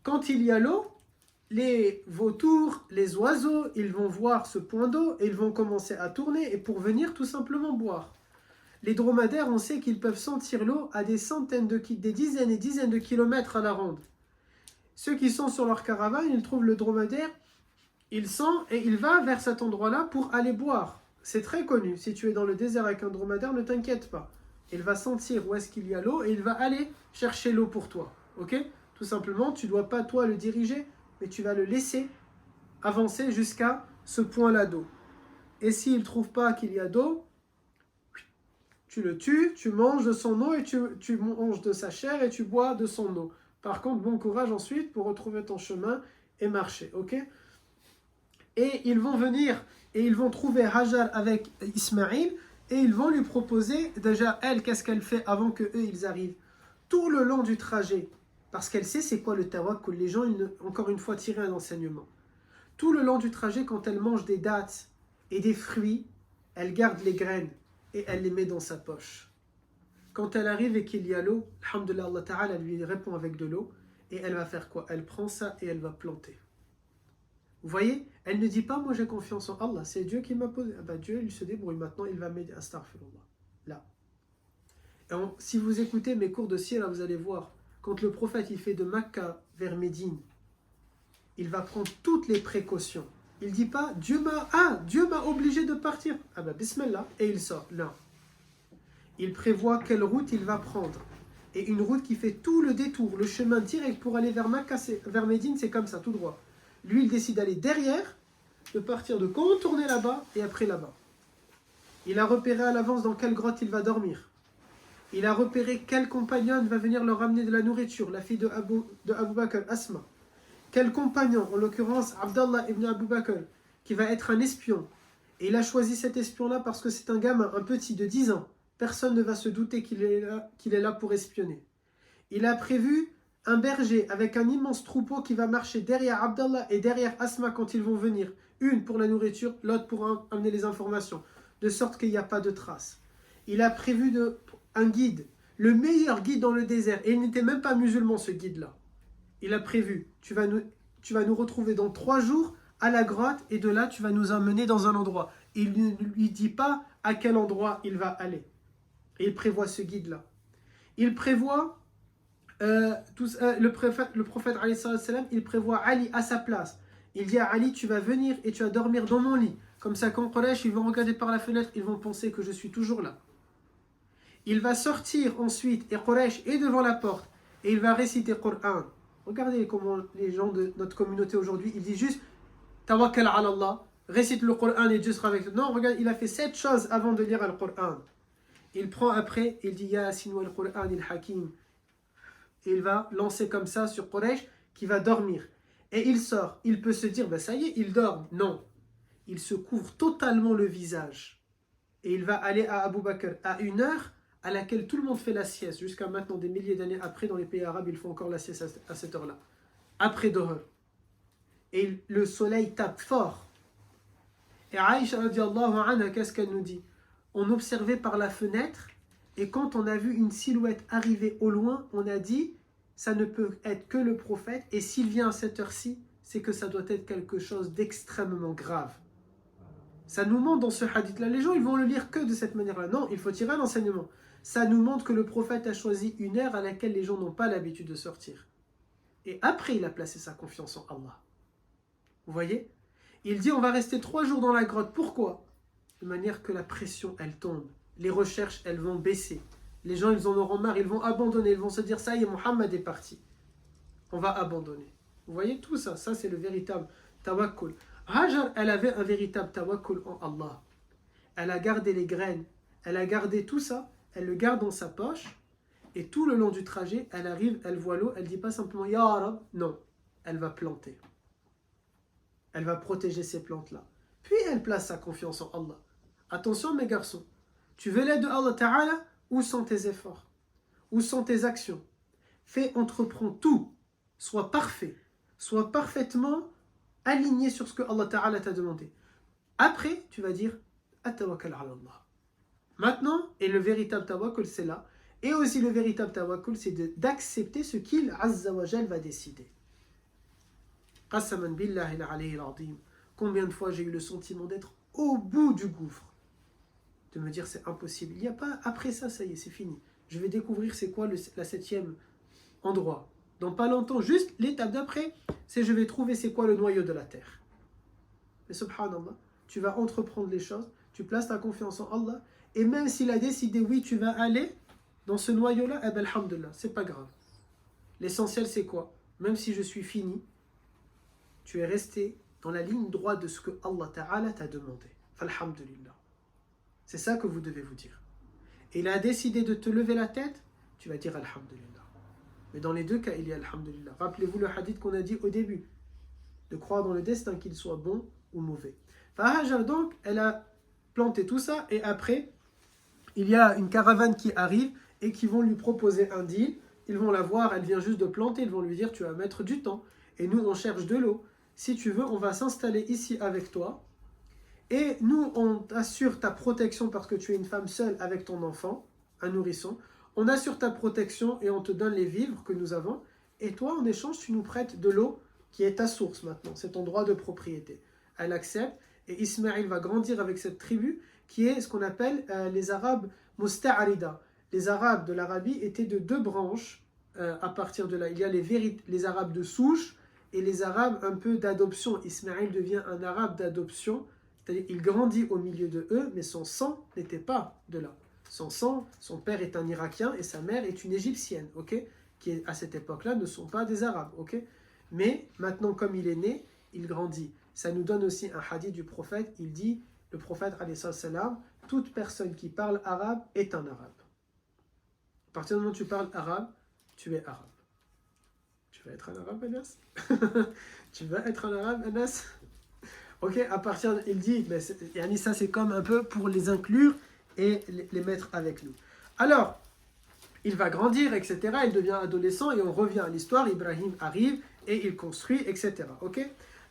[SPEAKER 1] Quand il y a l'eau, les vautours, les oiseaux, ils vont voir ce point d'eau et ils vont commencer à tourner et pour venir tout simplement boire. Les dromadaires, on sait qu'ils peuvent sentir l'eau à des dizaines et dizaines de kilomètres à la ronde. Ceux qui sont sur leur caravane, ils trouvent le dromadaire, il sent et il va vers cet endroit-là pour aller boire. C'est très connu. Si tu es dans le désert avec un dromadaire, ne t'inquiète pas. Il va sentir où est-ce qu'il y a l'eau et il va aller chercher l'eau pour toi. Ok? Tout simplement, tu ne dois pas toi le diriger, mais tu vas le laisser avancer jusqu'à ce point-là d'eau. Et s'il ne trouve pas qu'il y a d'eau, tu le tues, tu manges de son eau et tu manges de sa chair et tu bois de son eau. Par contre, bon courage ensuite pour retrouver ton chemin et marcher. Ok? Et ils vont venir et ils vont trouver Hajar avec Ismaïl et ils vont lui proposer, déjà elle, qu'est-ce qu'elle fait avant que eux ils arrivent? Tout le long du trajet, parce qu'elle sait c'est quoi le tawakkul, les gens, encore une fois, tirer un enseignement. Tout le long du trajet, quand elle mange des dattes et des fruits, elle garde les graines et elle les met dans sa poche. Quand elle arrive et qu'il y a l'eau, alhamdoulilah, Allah Ta'ala lui répond avec de l'eau et elle va faire quoi? Elle prend ça et elle va planter. Vous voyez, elle ne dit pas, moi j'ai confiance en Allah, c'est Dieu qui m'a posé. Ah ben Dieu, il se débrouille maintenant, il va m'aider. Astaghfirullah. Là. Et si vous écoutez mes cours de sira, vous allez voir, quand le prophète il fait de Makka vers Médine, il va prendre toutes les précautions. Il ne dit pas, Dieu m'a obligé de partir. Ah ben bismillah, et il sort. Non. Il prévoit quelle route il va prendre. Et une route qui fait tout le détour, le chemin direct pour aller vers Makka, vers Médine, c'est comme ça, tout droit. Lui, il décide d'aller derrière, de partir, de contourner là-bas et après là-bas. Il a repéré à l'avance dans quelle grotte il va dormir. Il a repéré quelle compagnonne va venir leur amener de la nourriture, la fille de Abu Bakr, Asma. Quel compagnon, en l'occurrence Abdallah ibn Abu Bakr, qui va être un espion. Et il a choisi cet espion-là parce que c'est un gamin, un petit de 10 ans. Personne ne va se douter qu'il est là pour espionner. Il a prévu un berger avec un immense troupeau qui va marcher derrière Abdallah et derrière Asma quand ils vont venir. Une pour la nourriture, l'autre pour amener les informations. De sorte qu'il n'y a pas de traces. il a prévu un guide, le meilleur guide dans le désert. Et il n'était même pas musulman, ce guide-là. Il a prévu, tu vas nous retrouver dans 3 jours à la grotte, et de là, tu vas nous emmener dans un endroit. Il ne lui dit pas à quel endroit il va aller. Et il prévoit ce guide-là. Il prévoit, le prophète, alayhi salam, il prévoit Ali à sa place. Il dit à Ali, tu vas venir et tu vas dormir dans mon lit. Comme ça, quand Quraysh, ils vont regarder par la fenêtre, ils vont penser que je suis toujours là. Il va sortir ensuite, et Quraysh est devant la porte, et il va réciter le Coran. Regardez comment les gens de notre communauté aujourd'hui, ils disent juste Tawakkal ala Allah, récite le Coran et Dieu sera avec toi. Non, regarde, il a fait 7 choses avant de lire le Coran. Il prend après, il dit Yasin wal Qur'an il Hakim. Et il va lancer comme ça sur Quraysh qui va dormir. Et il sort. Il peut se dire, ça y est, il dort. Non. Il se couvre totalement le visage. Et il va aller à Abu Bakr à une heure à laquelle tout le monde fait la sieste. Jusqu'à maintenant, des milliers d'années après, dans les pays arabes, ils font encore la sieste à cette heure-là. Après Doha. Et le soleil tape fort. Et Aïcha radiallahu anha, qu'est-ce qu'elle nous dit? On observait par la fenêtre, et quand on a vu une silhouette arriver au loin, on a dit, ça ne peut être que le prophète, et s'il vient à cette heure-ci, c'est que ça doit être quelque chose d'extrêmement grave. Ça nous montre dans ce hadith-là, les gens ils vont le lire que de cette manière-là. Non, il faut tirer un enseignement. Ça nous montre que le prophète a choisi une heure à laquelle les gens n'ont pas l'habitude de sortir. Et après, il a placé sa confiance en Allah. Vous voyez? Il dit, on va rester 3 jours dans la grotte. Pourquoi? De manière que la pression, elle tombe. Les recherches, elles vont baisser. Les gens, ils en auront marre, ils vont abandonner. Ils vont se dire, ça y est, Mohammed est parti. On va abandonner. Vous voyez tout ça? Ça, c'est le véritable tawakkul. Hajar, elle avait un véritable tawakkul en Allah. Elle a gardé les graines. Elle a gardé tout ça. Elle le garde dans sa poche. Et tout le long du trajet, elle arrive, elle voit l'eau. Elle ne dit pas simplement, Ya Rab. Non, elle va planter. Elle va protéger ces plantes-là. Puis elle place sa confiance en Allah. Attention mes garçons, tu veux l'aide de Allah Ta'ala? Où sont tes efforts? Où sont tes actions? Entreprends tout. Sois parfait. Sois parfaitement aligné sur ce que Allah Ta'ala t'a demandé. Après, tu vas dire At-tawakkal ala Allah. Maintenant, et le véritable tawakkul, c'est là. Et aussi le véritable tawakkul, c'est d'accepter ce qu'il, Azza wa Jal, va décider. Qasaman billahi al-alayhi al-azim. Combien de fois j'ai eu le sentiment d'être au bout du gouffre, de me dire c'est impossible. Il n'y a pas, après ça, ça y est, c'est fini. Je vais découvrir c'est quoi la 7e endroit. Dans pas longtemps, juste l'étape d'après, c'est je vais trouver c'est quoi le noyau de la terre. Mais subhanallah, tu vas entreprendre les choses, tu places ta confiance en Allah, et même s'il a décidé, oui, tu vas aller dans ce noyau-là, eh ben, alhamdulillah, c'est pas grave. L'essentiel, c'est quoi? Même si je suis fini, tu es resté dans la ligne droite de ce que Allah Ta'ala t'a demandé. Alhamdulillah. C'est ça que vous devez vous dire. Et il a décidé de te lever la tête, tu vas dire Alhamdulillah. Mais dans les deux cas, il y a Alhamdulillah. Rappelez-vous le hadith qu'on a dit au début, de croire dans le destin, qu'il soit bon ou mauvais. Hajar donc, elle a planté tout ça, et après, il y a une caravane qui arrive, et qui vont lui proposer un deal. Ils vont la voir, elle vient juste de planter, ils vont lui dire tu vas mettre du temps, et nous on cherche de l'eau. Si tu veux, on va s'installer ici avec toi. Et nous, on assure ta protection parce que tu es une femme seule avec ton enfant, un nourrisson. On assure ta protection et on te donne les vivres que nous avons. Et toi, en échange, tu nous prêtes de l'eau qui est ta source maintenant. C'est ton droit de propriété. Elle accepte. Et Ismaïl va grandir avec cette tribu qui est ce qu'on appelle les Arabes musta'arida. Les Arabes de l'Arabie étaient de 2 branches à partir de là. Il y a les Arabes de souche et les Arabes un peu d'adoption. Ismaïl devient un Arabe d'adoption, c'est-à-dire il grandit au milieu de eux, mais son sang n'était pas de là. Son sang, son père est un Irakien et sa mère est une Égyptienne, ok, qui à cette époque-là ne sont pas des Arabes, ok. Mais maintenant, comme il est né, il grandit. Ça nous donne aussi un hadith du prophète. Il dit, le prophète alayhi salam, toute personne qui parle arabe est un Arabe. À partir du moment où tu parles arabe, tu es arabe. Tu vas être un arabe, Anas? Tu vas être un arabe, Anas? Ok, à partir de, il dit, mais ça c'est comme un peu pour les inclure et les mettre avec nous. Alors, il va grandir, etc. Il devient adolescent et on revient à l'histoire. Ibrahim arrive et il construit, etc. Ok.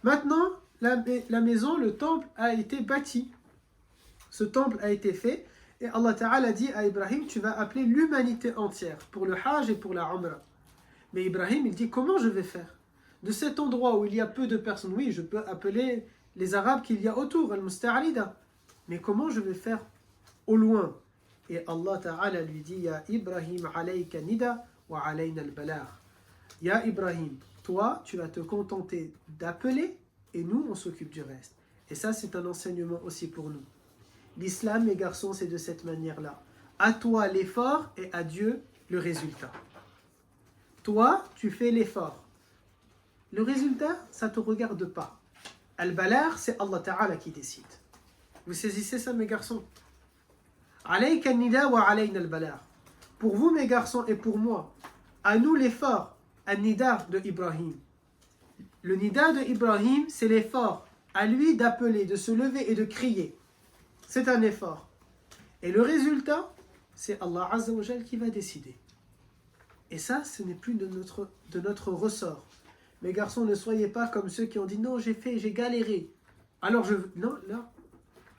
[SPEAKER 1] Maintenant, la maison, le temple a été bâti. Ce temple a été fait Et Allah Ta'ala dit à Ibrahim, tu vas appeler l'humanité entière pour le Hajj et pour la Umrah. Mais Ibrahim, il dit, comment je vais faire? De cet endroit où il y a peu de personnes, oui, je peux appeler les Arabes qu'il y a autour, al-Musta'arida. Mais comment je vais faire au loin? Et Allah Ta'ala lui dit, Ya Ibrahim alayka nida wa alayna al-balagh. Ya Ibrahim, toi, tu vas te contenter d'appeler et nous, on s'occupe du reste. Et ça, c'est un enseignement aussi pour nous. L'islam, mes garçons, c'est de cette manière-là. À toi l'effort et à Dieu le résultat. Toi, tu fais l'effort. Le résultat, ça ne te regarde pas. Al-Balagh, c'est Allah Ta'ala qui décide. Vous saisissez ça, mes garçons? Alayka nida wa alayna al-balagh. Pour vous, mes garçons, et pour moi, à nous l'effort. An-nida de Ibrahim. Le nida de Ibrahim, c'est l'effort. À lui d'appeler, de se lever et de crier. C'est un effort. Et le résultat, c'est Allah Azza wa Jal qui va décider. Et ça, ce n'est plus de notre ressort. Mes garçons, ne soyez pas comme ceux qui ont dit non, j'ai galéré. Alors non, là,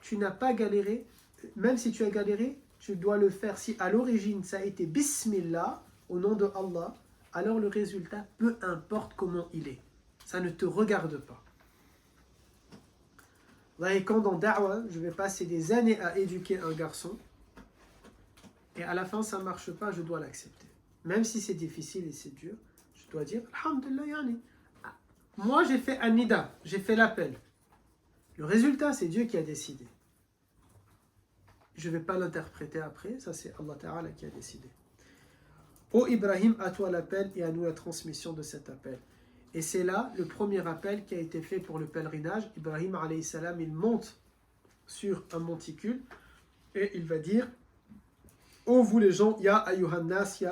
[SPEAKER 1] tu n'as pas galéré. Même si tu as galéré, tu dois le faire. Si à l'origine ça a été Bismillah, au nom de Allah, alors le résultat, peu importe comment il est, ça ne te regarde pas. Et quand dans Da'wah, je vais passer des années à éduquer un garçon, et à la fin ça ne marche pas, je dois l'accepter. Même si c'est difficile et c'est dur, je dois dire Alhamdulillah yani. Moi j'ai fait un nida, j'ai fait l'appel. Le résultat, c'est Dieu qui a décidé. Je ne vais pas l'interpréter après, ça c'est Allah Ta'ala qui a décidé. Ô Ibrahim, à toi l'appel et à nous la transmission de cet appel. Et c'est là le premier appel qui a été fait pour le pèlerinage. Ibrahim alayhi salam, il monte sur un monticule et il va dire ô vous les gens, ya ayyuhannas,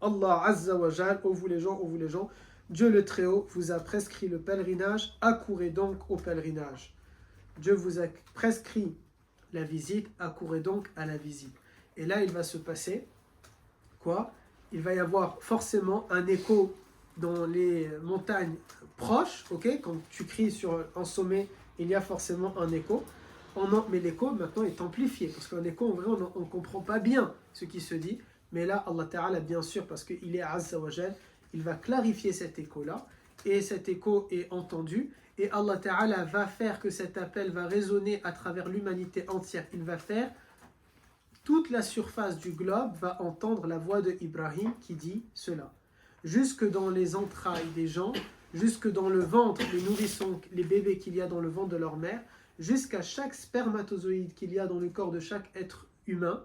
[SPEAKER 1] Allah azza wa jal, ô vous les gens, Dieu le Très-Haut vous a prescrit le pèlerinage, accourez donc au pèlerinage. Dieu vous a prescrit la visite, accourez donc à la visite. Et là, il va se passer quoi? Il va y avoir forcément un écho dans les montagnes proches, ok? Quand tu cries sur un sommet, il y a forcément un écho. Mais l'écho maintenant est amplifié, parce qu'un écho, en vrai, on ne comprend pas bien ce qui se dit. Mais là, Allah Ta'ala, bien sûr, parce qu'il est Azza wa Jal, il va clarifier cet écho-là, et cet écho est entendu, et Allah Ta'ala va faire que cet appel va résonner à travers l'humanité entière. Il va faire, toute la surface du globe va entendre la voix de Ibrahim qui dit cela. Jusque dans les entrailles des gens, jusque dans le ventre, les nourrissons, les bébés qu'il y a dans le ventre de leur mère, jusqu'à chaque spermatozoïde qu'il y a dans le corps de chaque être humain,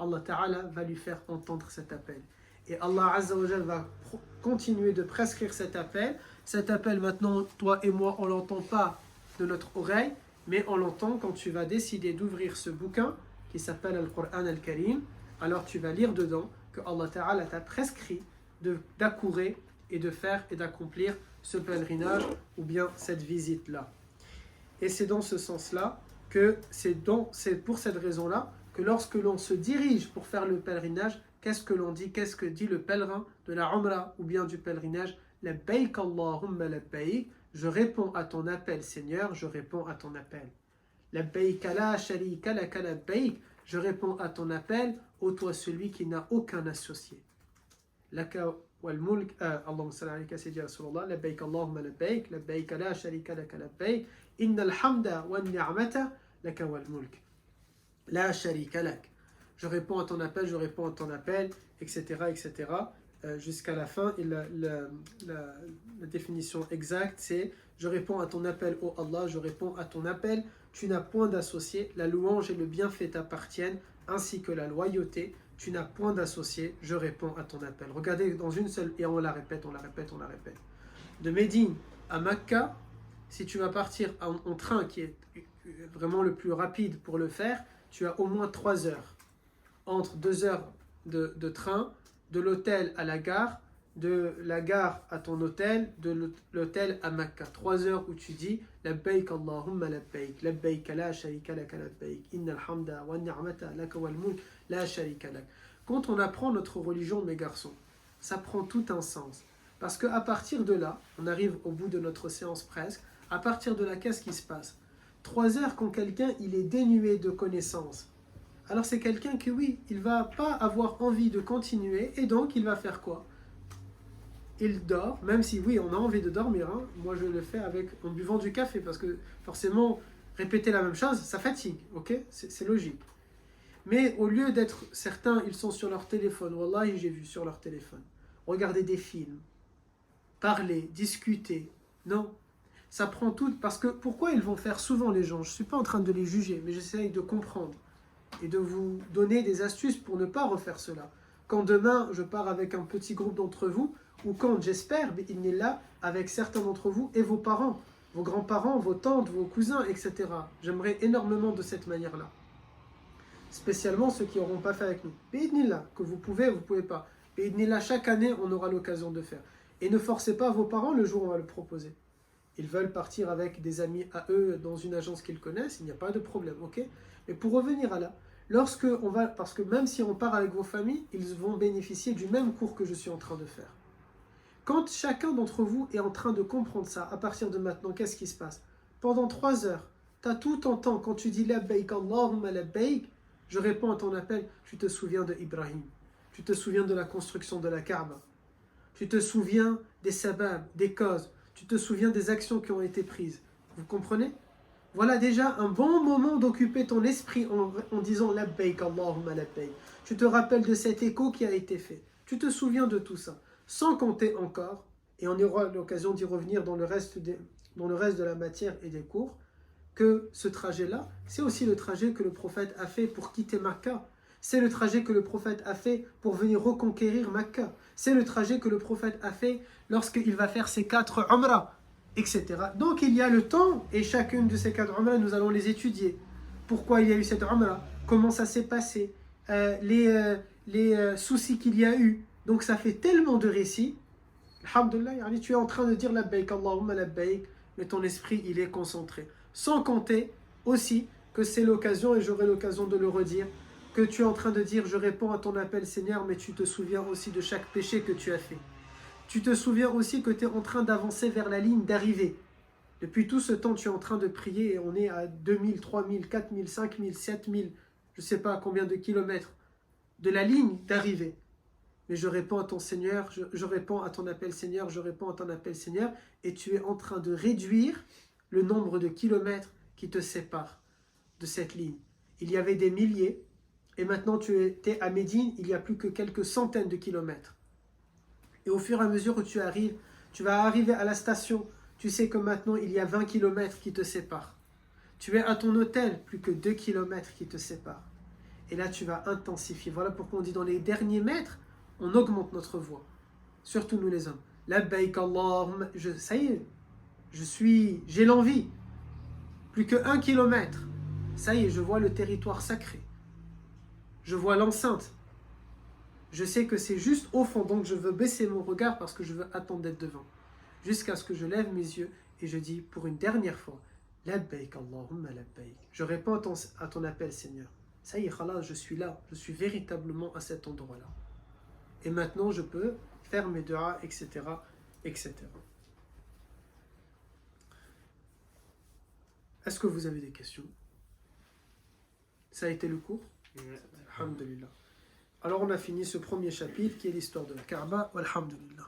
[SPEAKER 1] Allah Ta'ala va lui faire entendre cet appel. Et Allah Azza wa Jal va continuer de prescrire cet appel. Cet appel, maintenant, toi et moi, on ne l'entend pas de notre oreille, mais on l'entend quand tu vas décider d'ouvrir ce bouquin qui s'appelle Al-Qur'an Al-Karim. Alors tu vas lire dedans que Allah Ta'ala t'a prescrit d'accourir et de faire et d'accomplir ce pèlerinage ou bien cette visite-là. Et c'est dans ce sens-là que c'est pour cette raison-là que lorsque l'on se dirige pour faire le pèlerinage, qu'est-ce que l'on dit? Qu'est-ce que dit le pèlerin de la Umrah ou bien du pèlerinage? Labbaik Allahumma labbaik, je réponds à ton appel Seigneur, je réponds à ton appel. Labbaik la sharika laka labbaik, je réponds à ton appel, ô toi celui qui n'a aucun associé. Laka wal mulk, Allahumma salli alayka sayyidi Rasulullah, labbaik Allahumma labbaik, labbaik la sharika laka labbaik, innal hamda wan ni'mata laka wal mulk. La sharika lak. Je réponds à ton appel, etc., etc., jusqu'à la fin. Et la définition exacte, c'est je réponds à ton appel, ô Allah, je réponds à ton appel, tu n'as point d'associé, la louange et le bienfait t'appartiennent, ainsi que la loyauté, tu n'as point d'associé, je réponds à ton appel. Regardez dans une seule, et on la répète. De Médine à Makka, si tu vas partir en train, qui est vraiment le plus rapide pour le faire, tu as au moins 3 heures. Entre 2 heures de train, de l'hôtel à la gare, de la gare à ton hôtel, de l'hôtel à Makka. 3 heures où tu dis Labbaik Allahumma labbaik, labbaik la sharika laka labbaik, innal hamda wa ni'mata laka wal mulk la sharika lak. Quand on apprend notre religion, mes garçons, ça prend tout un sens. Parce qu'à partir de là, on arrive au bout de notre séance presque, à partir de là, qu'est-ce qui se passe? 3 heures quand quelqu'un il est dénué de connaissances. Alors c'est quelqu'un qui, oui, il va pas avoir envie de continuer et donc il va faire quoi? Il dort, même si oui, on a envie de dormir. Hein. Moi, je le fais en buvant du café parce que forcément, répéter la même chose, ça fatigue, ok? C'est logique. Mais au lieu d'être certains, ils sont sur leur téléphone. Wallahi, j'ai vu sur leur téléphone. Regarder des films, parler, discuter. Non, ça prend tout. Parce que pourquoi ils vont faire souvent les gens? Je ne suis pas en train de les juger, mais j'essaye de comprendre et de vous donner des astuces pour ne pas refaire cela. Quand demain, je pars avec un petit groupe d'entre vous, ou quand, j'espère, il est là avec certains d'entre vous et vos parents, vos grands-parents, vos tantes, vos cousins, etc. J'aimerais énormément de cette manière-là. Spécialement ceux qui n'auront pas fait avec nous. Bi'idnillah, que vous pouvez pas. Bi'idnillah, chaque année, on aura l'occasion de faire. Et ne forcez pas vos parents le jour où on va le proposer. Ils veulent partir avec des amis à eux dans une agence qu'ils connaissent, il n'y a pas de problème, ok? Mais pour revenir à là, parce que même si on part avec vos familles, ils vont bénéficier du même cours que je suis en train de faire. Quand chacun d'entre vous est en train de comprendre ça, à partir de maintenant, qu'est-ce qui se passe? Pendant 3 heures, tu as tout ton temps, quand tu dis labbaik Allahumma labbaik, je réponds à ton appel, tu te souviens de Ibrahim, tu te souviens de la construction de la Kaaba, tu te souviens des sababs, des causes, tu te souviens des actions qui ont été prises. Vous comprenez? Voilà déjà un bon moment d'occuper ton esprit en disant labbaik Allahumma labbaik. Tu te rappelles de cet écho qui a été fait. Tu te souviens de tout ça. Sans compter encore, et on aura l'occasion d'y revenir dans le reste de la matière et des cours, que ce trajet-là, c'est aussi le trajet que le prophète a fait pour quitter Makkah. C'est le trajet que le prophète a fait pour venir reconquérir Makkah. C'est le trajet que le prophète a fait lorsqu'il va faire ses 4 umrah, etc. Donc il y a le temps, et chacune de ces 4 umrah, nous allons les étudier. Pourquoi il y a eu cette umrah? Comment ça s'est passé? Les soucis qu'il y a eu. Donc ça fait tellement de récits. Alhamdulillah, tu es en train de dire labbaik Allahumma labbaik, mais ton esprit il est concentré. Sans compter aussi que c'est l'occasion, et j'aurai l'occasion de le redire, que tu es en train de dire je réponds à ton appel Seigneur, mais tu te souviens aussi de chaque péché que tu as fait. Tu te souviens aussi que tu es en train d'avancer vers la ligne d'arrivée. Depuis tout ce temps, tu es en train de prier et on est à 2000, 3000, 4000, 5000, 7000, je ne sais pas combien de kilomètres de la ligne d'arrivée. Mais je réponds à ton Seigneur, je réponds à ton appel Seigneur, je réponds à ton appel Seigneur, et tu es en train de réduire le nombre de kilomètres qui te séparent de cette ligne. Il y avait des milliers, et maintenant tu étais à Médine, il n'y a plus que quelques centaines de kilomètres. Et au fur et à mesure où tu arrives, tu vas arriver à la station, tu sais que maintenant il y a 20 kilomètres qui te séparent. Tu es à ton hôtel, plus que 2 kilomètres qui te séparent. Et là tu vas intensifier. Voilà pourquoi on dit dans les derniers mètres, on augmente notre voix. Surtout nous les hommes. Labbaik Allahumma, ça y est, j'ai l'envie. Plus que 1 kilomètre. Ça y est, je vois le territoire sacré. Je vois l'enceinte. Je sais que c'est juste au fond, donc je veux baisser mon regard parce que je veux attendre d'être devant. Jusqu'à ce que je lève mes yeux et je dis pour une dernière fois, labbaik Allahumma labbaik. Je réponds à ton appel, Seigneur. Ça y est, khalas, je suis là. Je suis véritablement à cet endroit-là. Et maintenant, je peux faire mes du'as, etc., etc. Est-ce que vous avez des questions? Ça a été le cours? Alhamdulillah. Alors, on a fini ce premier chapitre qui est l'histoire de la Kaaba. Alhamdulillah.